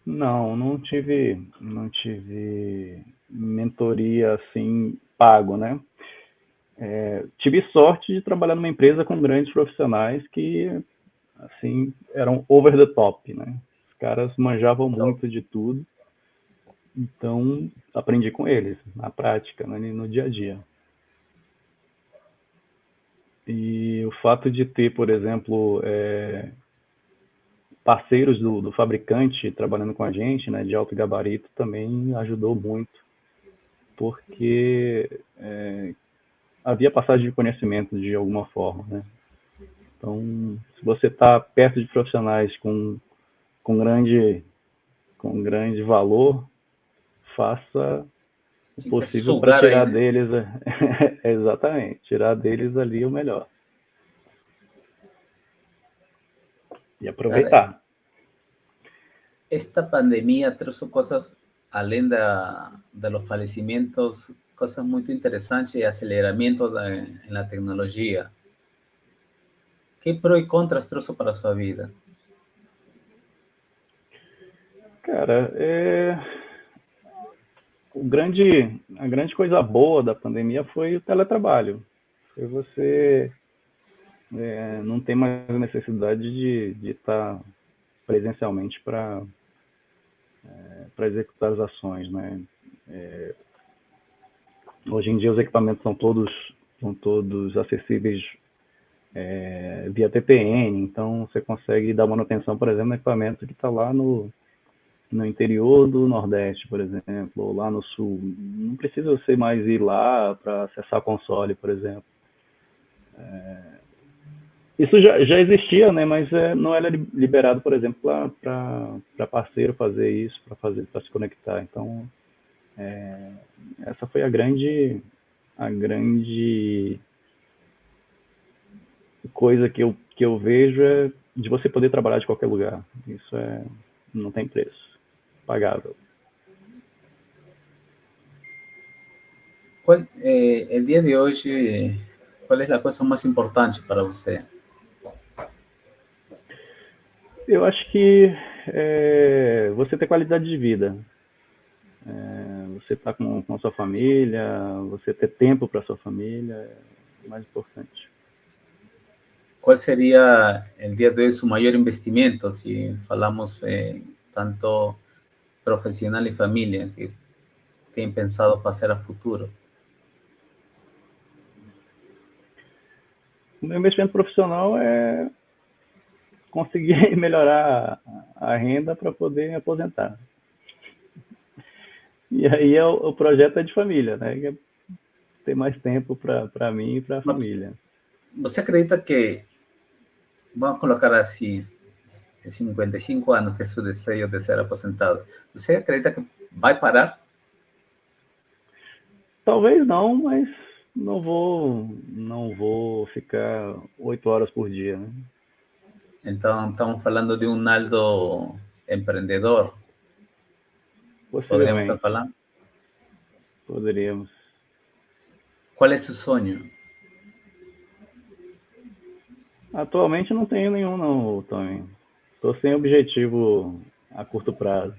Não tive mentoria assim pago, né? Tive sorte de trabalhar numa empresa com grandes profissionais que assim eram over the top, né? Os caras manjavam Então, muito de tudo, então aprendi com eles na prática, né, no dia a dia. E o fato de ter, por exemplo, parceiros do fabricante trabalhando com a gente, né, de alto gabarito, também ajudou muito, porque havia passagem de conhecimento de alguma forma, né? Então, se você está perto de profissionais com grande com grande valor, faça o tinha que possível para sugar aí, tirar né? deles, exatamente, tirar deles ali o melhor e Cara, aproveitar. esta pandemia trouxe coisas, além de los falecimentos, coisas muito interessantes e aceleramento na tecnologia. Que pró e contras trouxe para a sua vida? Cara, a grande coisa boa da pandemia foi o teletrabalho. Foi você não ter mais necessidade de estar presencialmente para executar as ações, né? Hoje em dia os equipamentos são todos acessíveis via TPN, então você consegue dar manutenção, por exemplo, no equipamento que está lá no interior do Nordeste, por exemplo, ou lá no Sul. Não precisa você mais ir lá para acessar console, por exemplo. Isso já existia, né? Mas não era liberado, por exemplo, para parceiro fazer isso, para se conectar. Então, essa foi a grande coisa que eu vejo é de você poder trabalhar de qualquer lugar. Isso não tem preço, pagável. El día de hoy, ¿cuál es la cosa más importante para usted? Eu acho que você ter qualidade de vida, você estar com a sua família, você ter tempo para sua família é o mais importante. ¿Cuál sería el día de hoy su mayor investimento si hablamos tanto profesional y familia que tienen pensado hacer a futuro? O meu investimento profissional é conseguir melhorar a renda para poder me aposentar. E aí o projeto é de família, né? Que é ter mais tempo para mim e para a família. ¿Você acredita que, vamos a colocar así, 55 años, que es su deseo de ser aposentado, ¿usted acredita que va a parar? Talvez não, mas não vou ficar 8 horas por dia, né? Entonces, estamos hablando de un Aldo emprendedor. ¿Podríamos estar Possivelmente, hablando? poderíamos. ¿Cuál es su sueño? Atualmente não tenho nenhum não, Tony. Estou sem objetivo a curto prazo.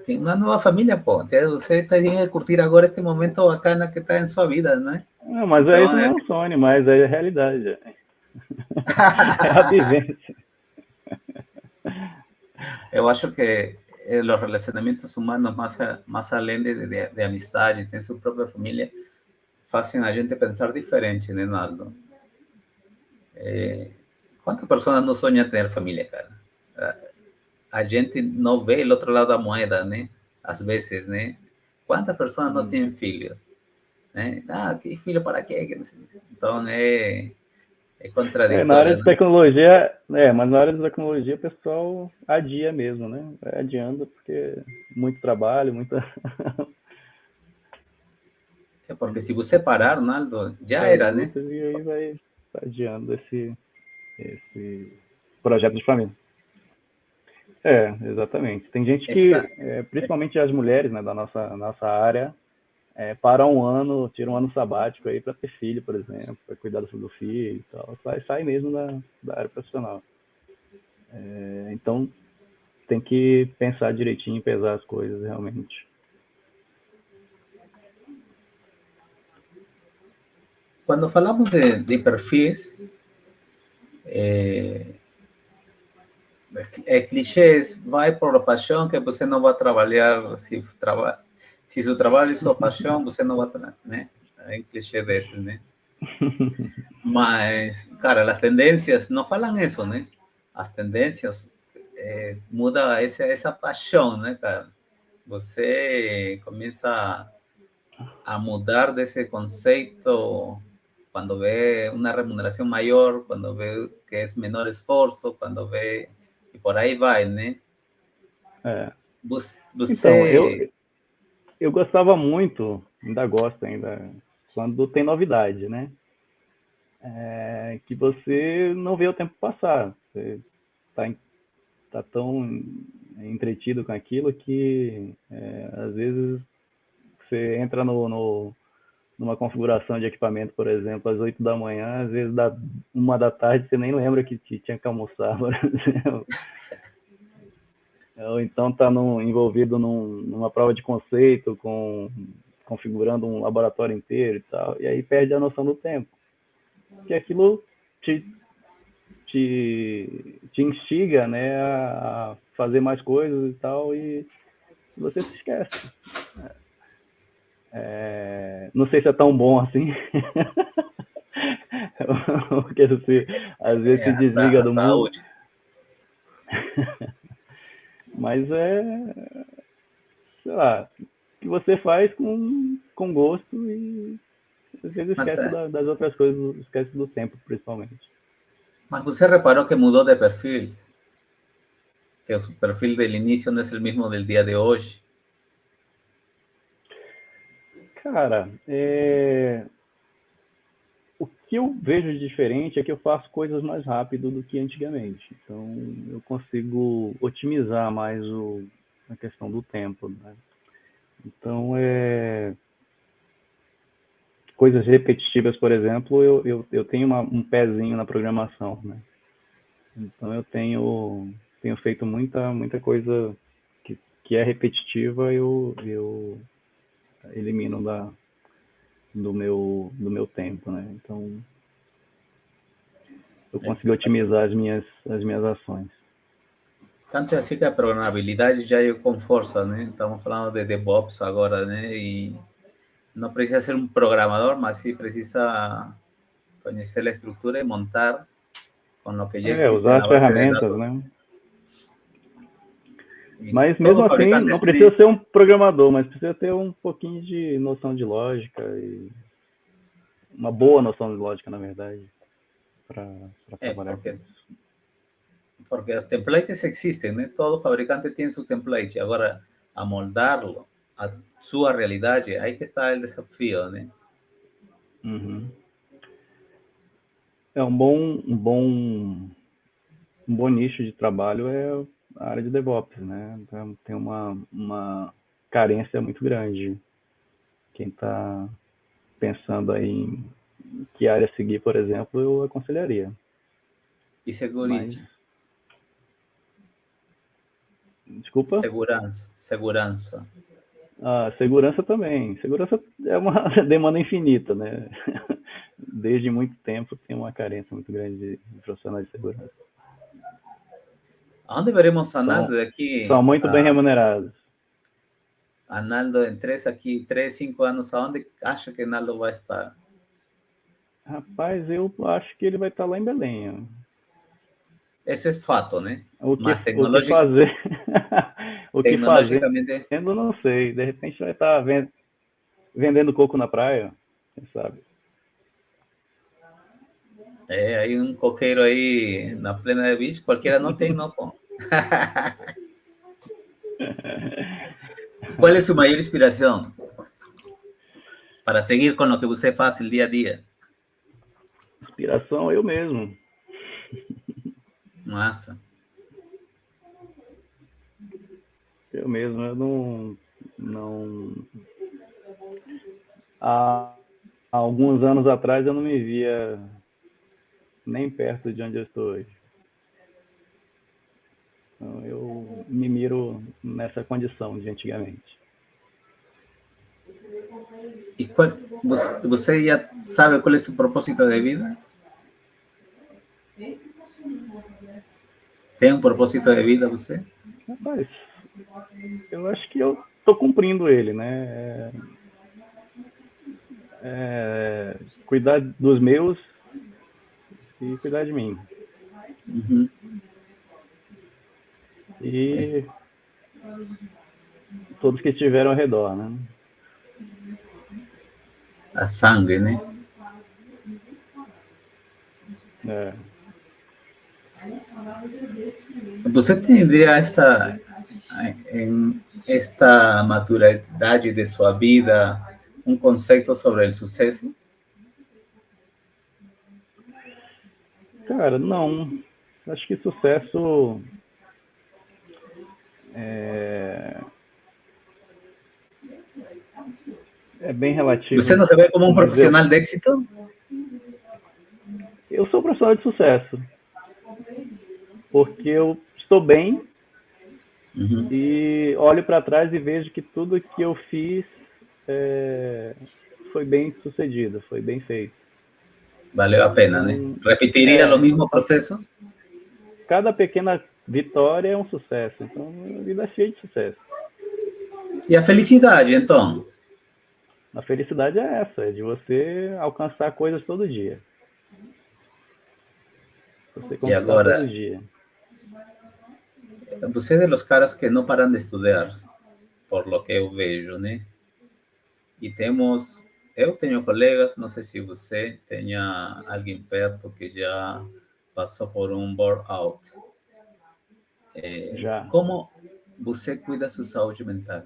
Tem uma nova família, pô. Você tem que curtir agora este momento bacana que está em sua vida, né? Não, mas Então, isso não é um sonho, mas é a realidade. É a vivência. eu acho que os relacionamentos humanos, mais além de amizade, tem sua própria família, fazem a gente pensar diferente, né, Naldo? Quantas pessoas não sonham ter família, cara? A gente não vê o outro lado da moeda, né? Às vezes, né? Quantas pessoas não têm filhos? Né? Ah, que filho para quê? Então, é Na área contraditório, de né? tecnologia, mas na área de tecnologia o pessoal adia mesmo, né? Vai adiando porque muito trabalho, muita. Porque se você parar, Ronaldo, já era, né? lutas, e aí vai adiando esse projeto de família. Exatamente. Tem gente Essa, que, principalmente as mulheres, né, da nossa área, param um ano, tiram um ano sabático aí para ter filho, por exemplo, para cuidar do filho e tal. Sai mesmo da área profissional. Então, tem que pensar direitinho, pesar as coisas realmente. quando falamos de perfis, clichês, vai por paixão que você não vai trabalhar, se seu trabalho é sua paixão, você não vai, né? É clichê desse, né? Mas, cara, as tendências não falam isso, né? As tendências muda essa paixão, né, cara? Você começa a mudar desse conceito quando vê uma remuneração maior, quando vê que é menor esforço, quando vê e por aí vai, né? Então, Você eu gostava muito, ainda gosto ainda, quando tem novidade, né? Que você não vê o tempo passar. Você tá tão entretido com aquilo que às vezes você entra numa configuração de equipamento, por exemplo, às 8 da manhã, às vezes dá 1 da tarde, você nem lembra que tinha que almoçar, por exemplo. Ou então está envolvido numa prova de conceito, configurando um laboratório inteiro e tal, e aí perde a noção do tempo. Que aquilo te instiga, né, a fazer mais coisas e tal, e você se esquece. Não sei se é tão bom assim, porque você às vezes se desliga do mundo. Mas sei lá, que você faz com gosto e às vezes Mas, esquece das outras coisas, esquece do tempo, principalmente. mas você reparó que mudó de perfil, que su perfil del inicio no es el mismo del día de hoy. Cara, o que eu vejo de diferente é que eu faço coisas mais rápido do que antigamente. Então, eu consigo otimizar mais a questão do tempo, né? Então, coisas repetitivas, por exemplo, eu tenho um pezinho na programação, né? Então, eu tenho feito muita coisa que é repetitiva, eu elimino do meu tempo, né? Então, eu consigo otimizar as minhas ações. Tanto é assim que a programabilidade já é com força, né? Estamos falando de DevOps agora, né? E não precisa ser um programador, mas sim precisa conhecer a estrutura e montar com o que já existe Usar na as base de ferramentas, dados. né? E Mas mesmo todo assim, fabricante não tem. precisa ser um programador, mas precisa ter um pouquinho de noção de lógica e uma boa noção de lógica, na verdade, para trabalhar com Porque, isso. porque os templates existem, né? Todo fabricante tem seu template. Agora, amoldarlo a sua realidade, aí que está o desafio, né? Uhum. Um bom nicho de trabalho é a área de DevOps, né? Então, tem uma carência muito grande. Quem está pensando aí em que área seguir, por exemplo, eu aconselharia. E Mas, security, desculpa, segurança. a segurança também. Segurança é uma demanda infinita, né? Desde muito tempo tem uma carência muito grande de profissionais de segurança. Aonde veremos Arnaldo São, de aqui são muito bem remunerados. Arnaldo em 3, 5 anos, aonde acha que Arnaldo vai estar? Rapaz, eu acho que ele vai estar lá em Belém. Ó. Isso é fato, né? O Mas que fazer? O que fazendo, tecnologicamente, não sei. De repente vai estar vendendo coco na praia, quem sabe? hay um coqueiro aí na plena de beach, qualquer não tem, não, pô. Qual é sua maior inspiração para seguir com o que você faz o dia a dia? Inspiração eu mesmo. Massa. Eu não. Há alguns anos atrás eu não me via nem perto de onde eu estou hoje. Então, eu me miro nessa condição de antigamente. E você já sabe qual é seu propósito de vida? Tem um propósito de vida você? Rapaz, eu acho que eu estou cumprindo ele, né? Cuidar dos meus e cuidar de mim. Uhum. E todos que estiveram ao redor, né? A sangue, né? É. Você teria esta maturidade de sua vida, um conceito sobre o sucesso? Cara, não. Acho que sucesso é bem Você relativo, não se vê como um mas profissional de êxito? eu sou profissional de sucesso, porque eu estou bem Uhum. e olho para trás e vejo que tudo que eu fiz foi bem sucedido, foi bem feito. Valeu a pena, né? Então, Repetiria o mesmo então processo? cada pequena vitória é um sucesso. Então, a vida é cheia de sucesso. E a felicidade, então? A felicidade é essa, é de você alcançar coisas todo dia. Você E conquistar todo agora, dia. Você é dos caras que não param de estudar, por lo que eu vejo, né? E eu tenho colegas, não sei se você tenha alguém perto que já passou por um burnout. Já. Como você cuida da sua saúde mental?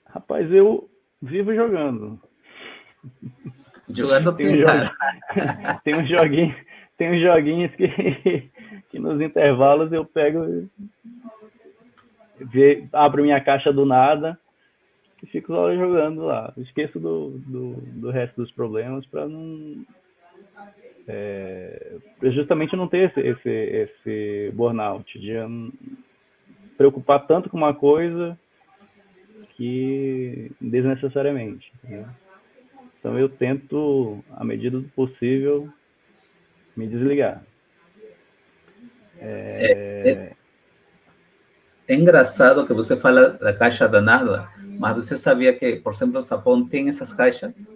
Rapaz, eu vivo jogando. Jogando Tem um jogo, pintar. tem um joguinho, tem uns joguinhos que nos intervalos eu pego, abro minha caixa do nada e fico só jogando lá. Esqueço do resto dos problemas para não justamente não ter esse burnout, de preocupar tanto com uma coisa que desnecessariamente. Entendeu? Então eu tento, à medida do possível, me desligar. É, é engraçado que você fala da caixa danada, mas você sabia que, por exemplo, o Japão tem essas caixas?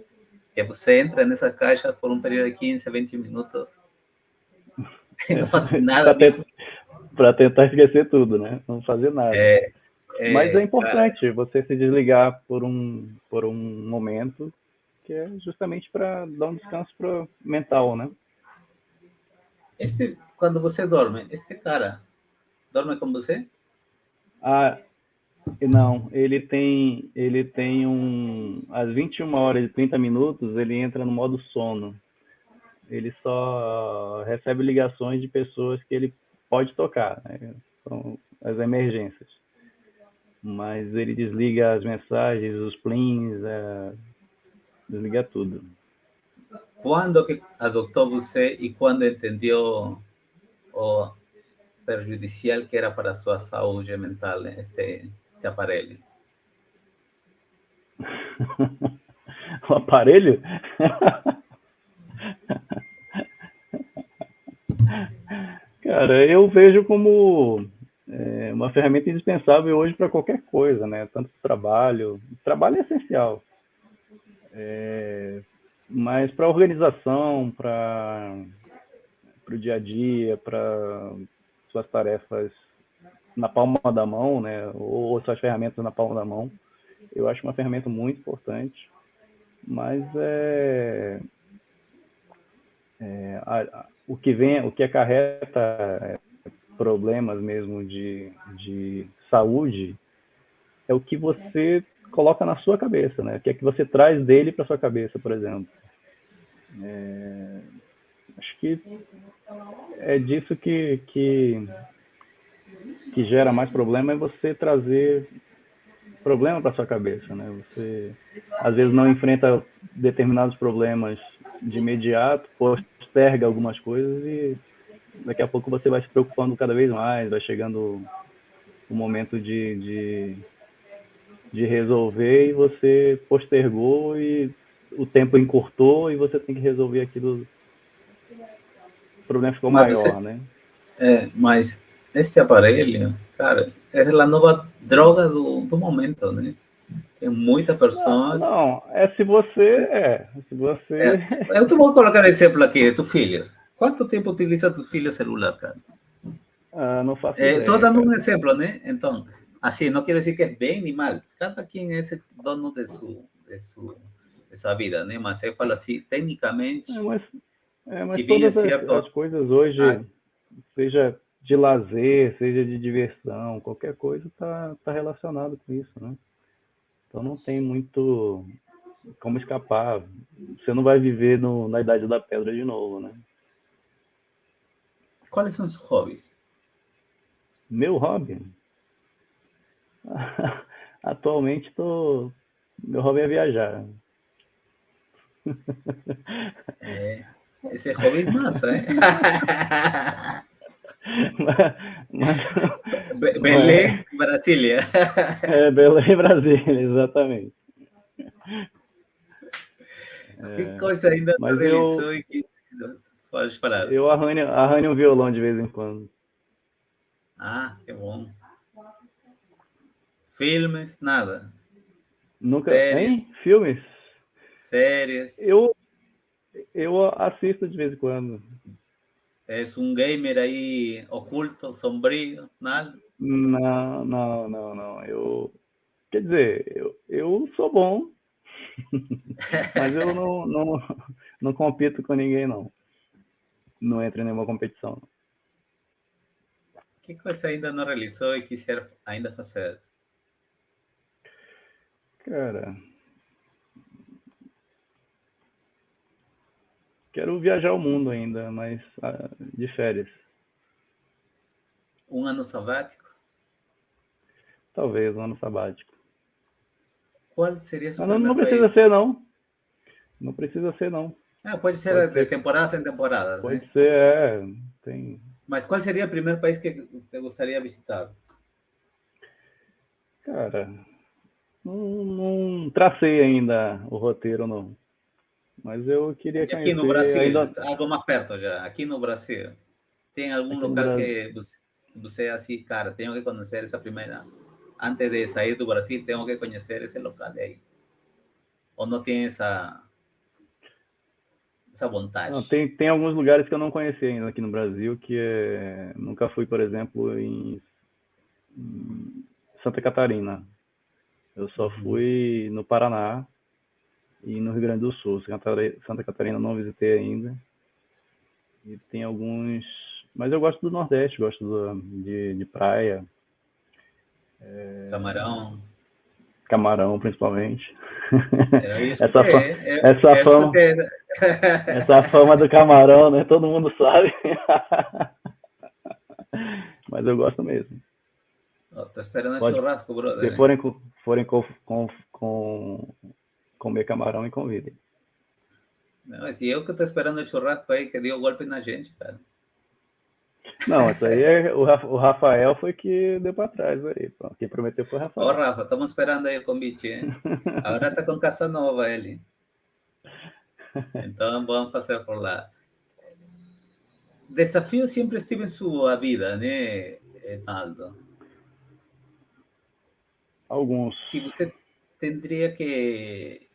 Que você entra nessa caixa por um período de 15, 20 minutos e não faz nada disso. Para tentar esquecer tudo, né? Não fazer nada. Mas é Cara, importante você se desligar por um momento, que é justamente para dar um descanso mental, né? quando você dorme, este cara dorme com você? Ah, não, ele tem às 21 horas e 30 minutos, ele entra no modo sono. Ele só recebe ligações de pessoas que ele pode tocar, né? São as emergências. Mas ele desliga as mensagens, os plins, desliga tudo. Quando que adotou você e quando entendeu o prejudicial que era para a sua saúde mental este aparelho? O aparelho? Cara, eu vejo como uma ferramenta indispensável hoje para qualquer coisa, né? Tanto para trabalho. Trabalho é essencial, mas para organização, para o dia a dia, para suas tarefas na palma da mão, né? Ou suas ferramentas na palma da mão, eu acho uma ferramenta muito importante. Mas o que acarreta problemas mesmo de saúde é o que você coloca na sua cabeça, né? O que é que você traz dele para sua cabeça, por exemplo. Acho que é disso que gera mais problema, é você trazer problema para sua cabeça, né? Você às vezes não enfrenta determinados problemas de imediato, posterga algumas coisas e daqui a pouco você vai se preocupando cada vez mais, vai chegando o momento de resolver e você postergou e o tempo encurtou e você tem que resolver aquilo, o problema ficou Mas maior, né? mas este aparelho, cara, é a nova droga do momento, né? Tem muitas Não, pessoas. não, se você Eu te vou colocar exemplo aqui de tus filhos. Quanto tempo utiliza tu filho celular, cara? não faço Estou ideia, dando um cara. exemplo, né? Então, assim, não quero dizer que é bem nem mal. Cada quem é dono de sua vida, né? Mas eu falo assim, É, tecnicamente, mas, se mas bem é todas as certo, coisas ah, hoje, seja de lazer, seja de diversão, qualquer coisa tá relacionado com isso, né? Então não tem muito como escapar. Você não vai viver na Idade da Pedra de novo, né? quais são os hobbies? Meu hobby? Atualmente meu hobby é viajar. Esse hobby é massa, hein? mas, Belém, mas Brasília. Belém, Brasília, exatamente. Que coisa ainda não Mas realizou e que pode falar. eu arranho um violão de vez em quando. Ah, que bom. Filmes, nada. Nunca, Séries, hein? Filmes? séries. Eu, eu assisto de vez em quando. Es un gamer aí oculto, sombrio, nada? Não, não, não, não. Quer dizer, eu sou bom, mas eu não compito com ninguém, não. Não entro em nenhuma competição. Que coisa ainda não realizou e quisiera ainda fazer? Cara, quero viajar o mundo ainda, mas de férias. Um ano sabático? Talvez um ano sabático. Qual seria seu Mas não primeiro precisa país? ser, não. Não precisa ser, não. Pode ser Pode de ser, temporadas em temporadas, pode né? ser, tem. Mas qual seria o primeiro país que te gostaria visitar? Cara, não tracei ainda o roteiro, não. Mas eu queria E aqui no conhecer Brasil, ainda algo mais perto já, aqui no Brasil, tem algum aqui no local Brasil. que você assim, cara, tenho que conhecer essa primeira, antes de sair do Brasil, tenho que conhecer esse local aí? Ou não tem essa Não, vontade? tem alguns lugares que eu não conheci ainda aqui no Brasil, nunca fui, por exemplo, em Santa Catarina. Eu só Uhum. fui no Paraná e no Rio Grande do Sul. Santa Catarina não visitei ainda. E tem alguns. Mas eu gosto do Nordeste, gosto de praia, Camarão. camarão principalmente. Eu essa, fa- escutei, essa eu fama, escutei. essa fama do camarão, né? Todo mundo sabe. Mas eu gosto mesmo. Estou esperando Pode, churrasco, se brother. forem comer camarão e convidem. Não, se eu que estou esperando o churrasco aí, que deu golpe na gente, cara. Não, isso aí o Rafael foi que deu para trás aí. Pô. Quem prometeu foi o Ô, Rafael. Rafa, estamos esperando aí o convite, hein? Agora está com casa nova ele. Então vamos fazer por lá. Desafío sempre estive em sua vida, né, Naldo? Alguns. Se você tendría que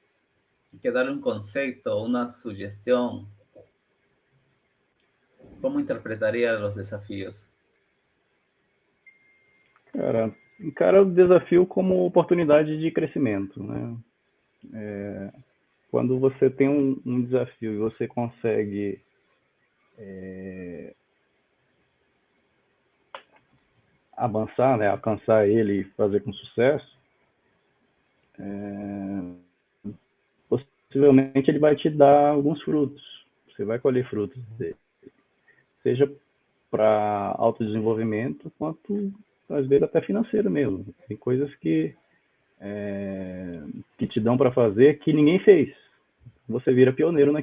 dar um conceito, uma sugestão, como interpretaria os desafios? Cara, encara o desafio como oportunidade de crescimento, né? Quando você tem um desafio e você consegue avançar, né, alcançar ele e fazer com sucesso, possivelmente ele vai te dar alguns frutos. Você vai colher frutos dele. Seja para autodesenvolvimento, quanto às vezes até financeiro mesmo. Tem coisas que te dão para fazer que ninguém fez. Você vira pioneiro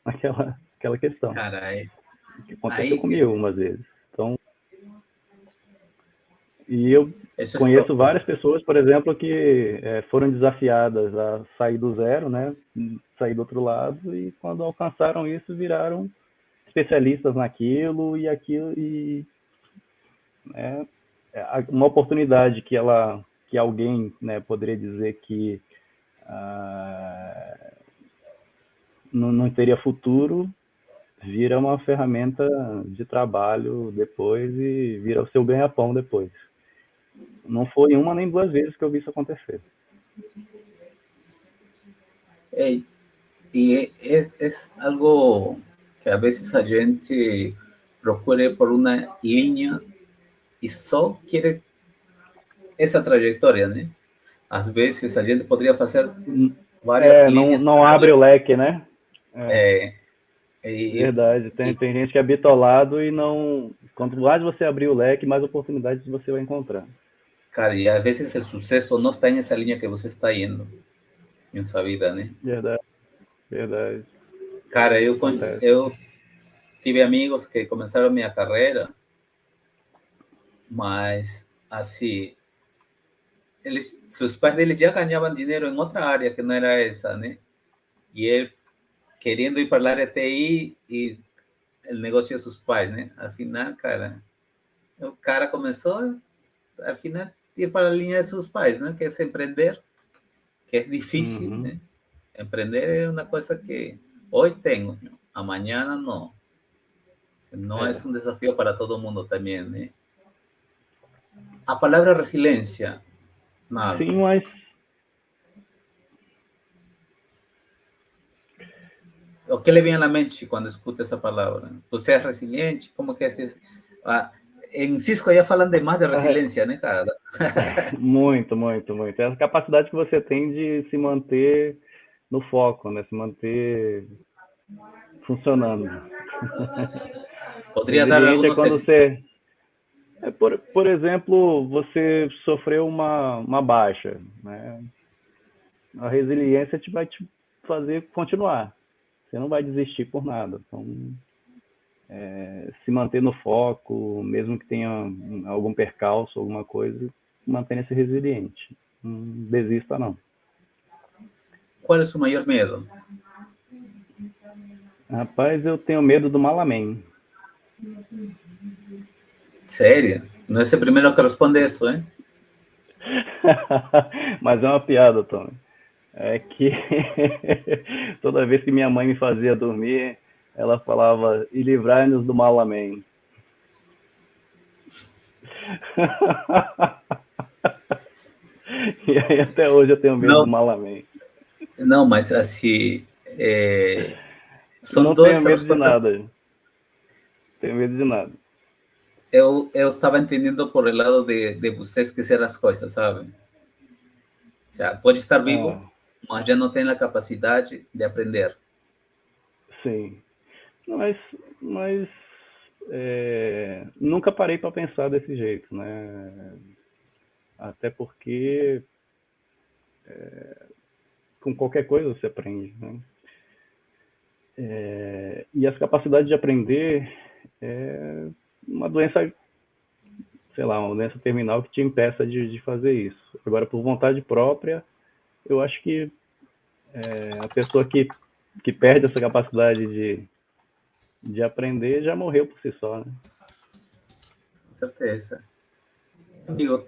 aquela questão. Cara, Que aconteceu aí comigo algumas vezes. Então, e eu isso é conheço várias pessoas, por exemplo, que foram desafiadas a sair do zero, né? Sair do outro lado e quando alcançaram isso viraram especialistas naquilo e aquilo e né, uma oportunidade que alguém né, poderia dizer que não teria futuro vira uma ferramenta de trabalho depois e vira o seu ganha-pão depois. Não foi uma nem duas vezes que eu vi isso acontecer. é, e é algo que a vezes a gente procura por uma linha e só quer essa trajetória, né? Às vezes a gente poderia fazer várias linhas Não abre o leque, né? É, é, e, verdade. e, Tem gente que é bitolado e não. Quanto mais você abrir o leque, mais oportunidades você vai encontrar. cara, e às vezes o sucesso não está nessa linha que você está indo em sua vida, né? Verdade, verdade. Cara, Acontece. eu tive amigos que começaram minha carreira, mas assim, seus pais deles já ganhavam dinheiro em outra área que não era essa, né? E ele querendo ir para a área TI e o negócio de seus pais, né? Al final, cara, o cara começou, al final, ir para a linha de seus pais, né? Que é empreender, que é difícil, Uhum. né? Empreender é uma coisa que hoje tenho, amanhã não. No es un desafío para todo el mundo también, ¿eh? A palavra resiliência, Naldo, Sim, mas o que lhe vem à mente quando escuta essa palavra? Você é resiliente? Como que é isso? Ah, em Cisco já falam demais de resiliência, né, cara? muito, muito, muito. É a capacidade que você tem de se manter no foco, né? Se manter funcionando. Poderia dar Resiliente é alguns... quando você... por exemplo, você sofreu uma baixa, né? A resiliência vai te fazer continuar. Você não vai desistir por nada. Então, se manter no foco, mesmo que tenha algum percalço, alguma coisa, mantenha-se resiliente. Não desista, não. Qual é o seu maior medo? Rapaz, eu tenho medo do Malamém. Sério? Não é o primeiro que responde isso, hein? Mas é uma piada, Tom. É que toda vez que minha mãe me fazia dormir, ela falava, e livrai-nos do Malamém. E aí até hoje eu tenho medo do Malamém. Não, mas assim, são não duas tenho medo de respostas. nada. Tenho medo de nada. Eu estava entendendo por o lado de você esquecer as coisas, sabe? O sea, pode estar vivo, mas já não tem a capacidade de aprender. Sim. Mas nunca parei para pensar desse jeito, né? Até porque com qualquer coisa você aprende, né? E as capacidades de aprender é uma doença, sei lá, uma doença terminal que te impeça de fazer isso. Agora, por vontade própria, eu acho que a pessoa que perde essa capacidade de aprender já morreu por si só, né? Com certeza. Amigo,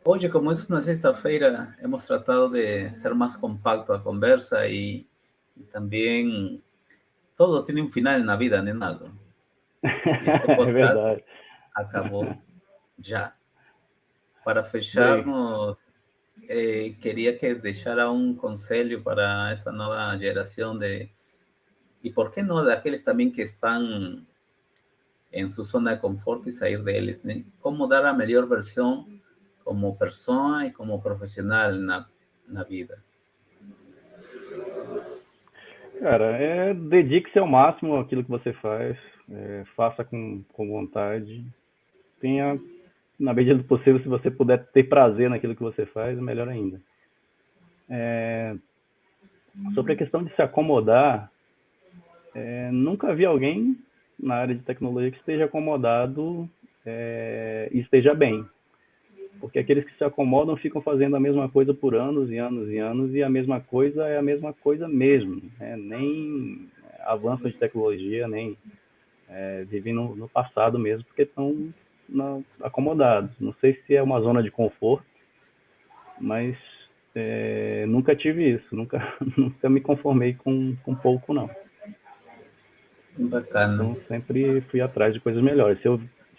hoje, como isso na sexta-feira, hemos tratado de ser mais compacto a conversa e também todo tem um final na vida, né, Naldo? E este É podcast verdade. acabou já. Para Bem, fecharmos, queria que deixara um conselho para essa nova geração e por que não daqueles também que estão em sua zona de conforto e sair deles, né? Como dar a melhor versão como pessoa e como profissional na vida. cara, dedique-se ao máximo àquilo que você faz, faça com vontade, tenha, na medida do possível, se você puder ter prazer naquilo que você faz, melhor ainda. Sobre a questão de se acomodar, nunca vi alguém na área de tecnologia que esteja acomodado e esteja bem. Porque aqueles que se acomodam ficam fazendo a mesma coisa por anos e anos e anos, e a mesma coisa é a mesma coisa mesmo. Né? Nem avanço de tecnologia, nem vivem no passado mesmo, porque estão acomodados. Não sei se é uma zona de conforto, mas nunca tive isso, nunca me conformei com pouco, não. Bacana. Então, sempre fui atrás de coisas melhores. Se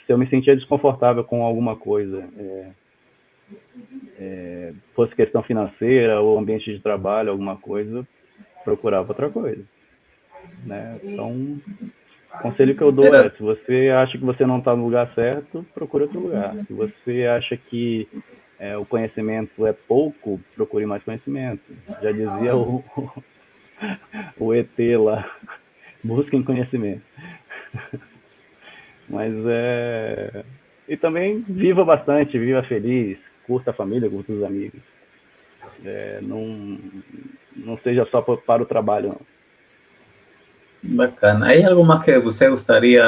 eu me sentia desconfortável com alguma coisa, fosse questão financeira ou ambiente de trabalho, alguma coisa, procurava outra coisa. Né? Então, o conselho que eu dou é, se você acha que você não está no lugar certo, procure outro lugar. Se você acha que o conhecimento é pouco, procure mais conhecimento. Já dizia o ET lá, busquem conhecimento. Mas e também viva bastante, viva feliz, curta a família, curta os amigos. Não seja só para o trabalho, não. Bacana. Hay algo más que você gostaria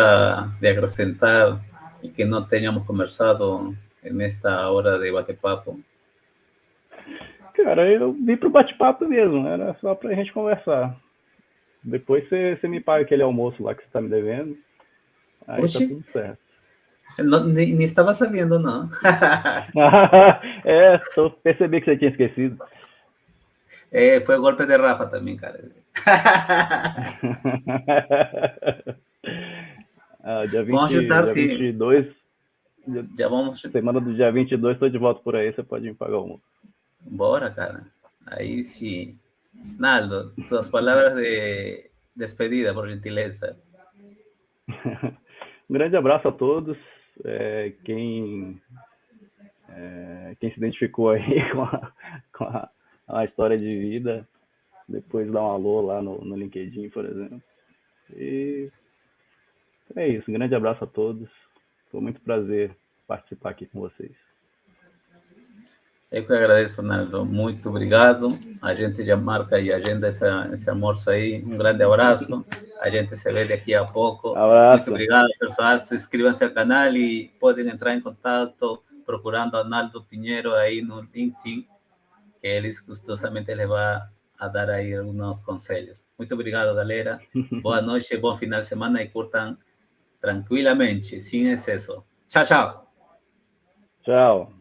de acrescentar e que não tenhamos conversado nesta hora de bate-papo? Cara, eu vim pro bate-papo mesmo, era só pra gente conversar. Depois você me paga aquele almoço lá que você tá me devendo, aí Oxi, tá tudo certo. nem estava sabendo, não. Percebi que você tinha esquecido. Foi golpe de Rafa também, cara. Dia 20, Vamos juntar, dia sim. 22, Já vamos. semana do dia 22, estou de volta por aí, você pode me pagar o almoço. Bora, cara. Ahí sí. Naldo, sus palabras de despedida, por gentileza. Um grande abraço a todos. Quem se identificou aí com a história de vida, depois dá um alô lá no LinkedIn, por exemplo. E é isso. Um grande abraço a todos. Foi muito prazer participar aqui com vocês. Eu que agradeço, Naldo. Muito obrigado. A gente já marca e agenda esse almoço aí. Um grande abraço. A gente se vê daqui a pouco. Abraço. Muito obrigado, pessoal. Inscrevam-se ao canal e podem entrar em contato procurando a Naldo Pinheiro aí no LinkedIn, que eles gustosamente les vai a dar aí alguns conselhos. Muito obrigado, galera. Boa noite, bom final de semana e curtam tranquilamente, sem excesso. Tchau, tchau. Tchau.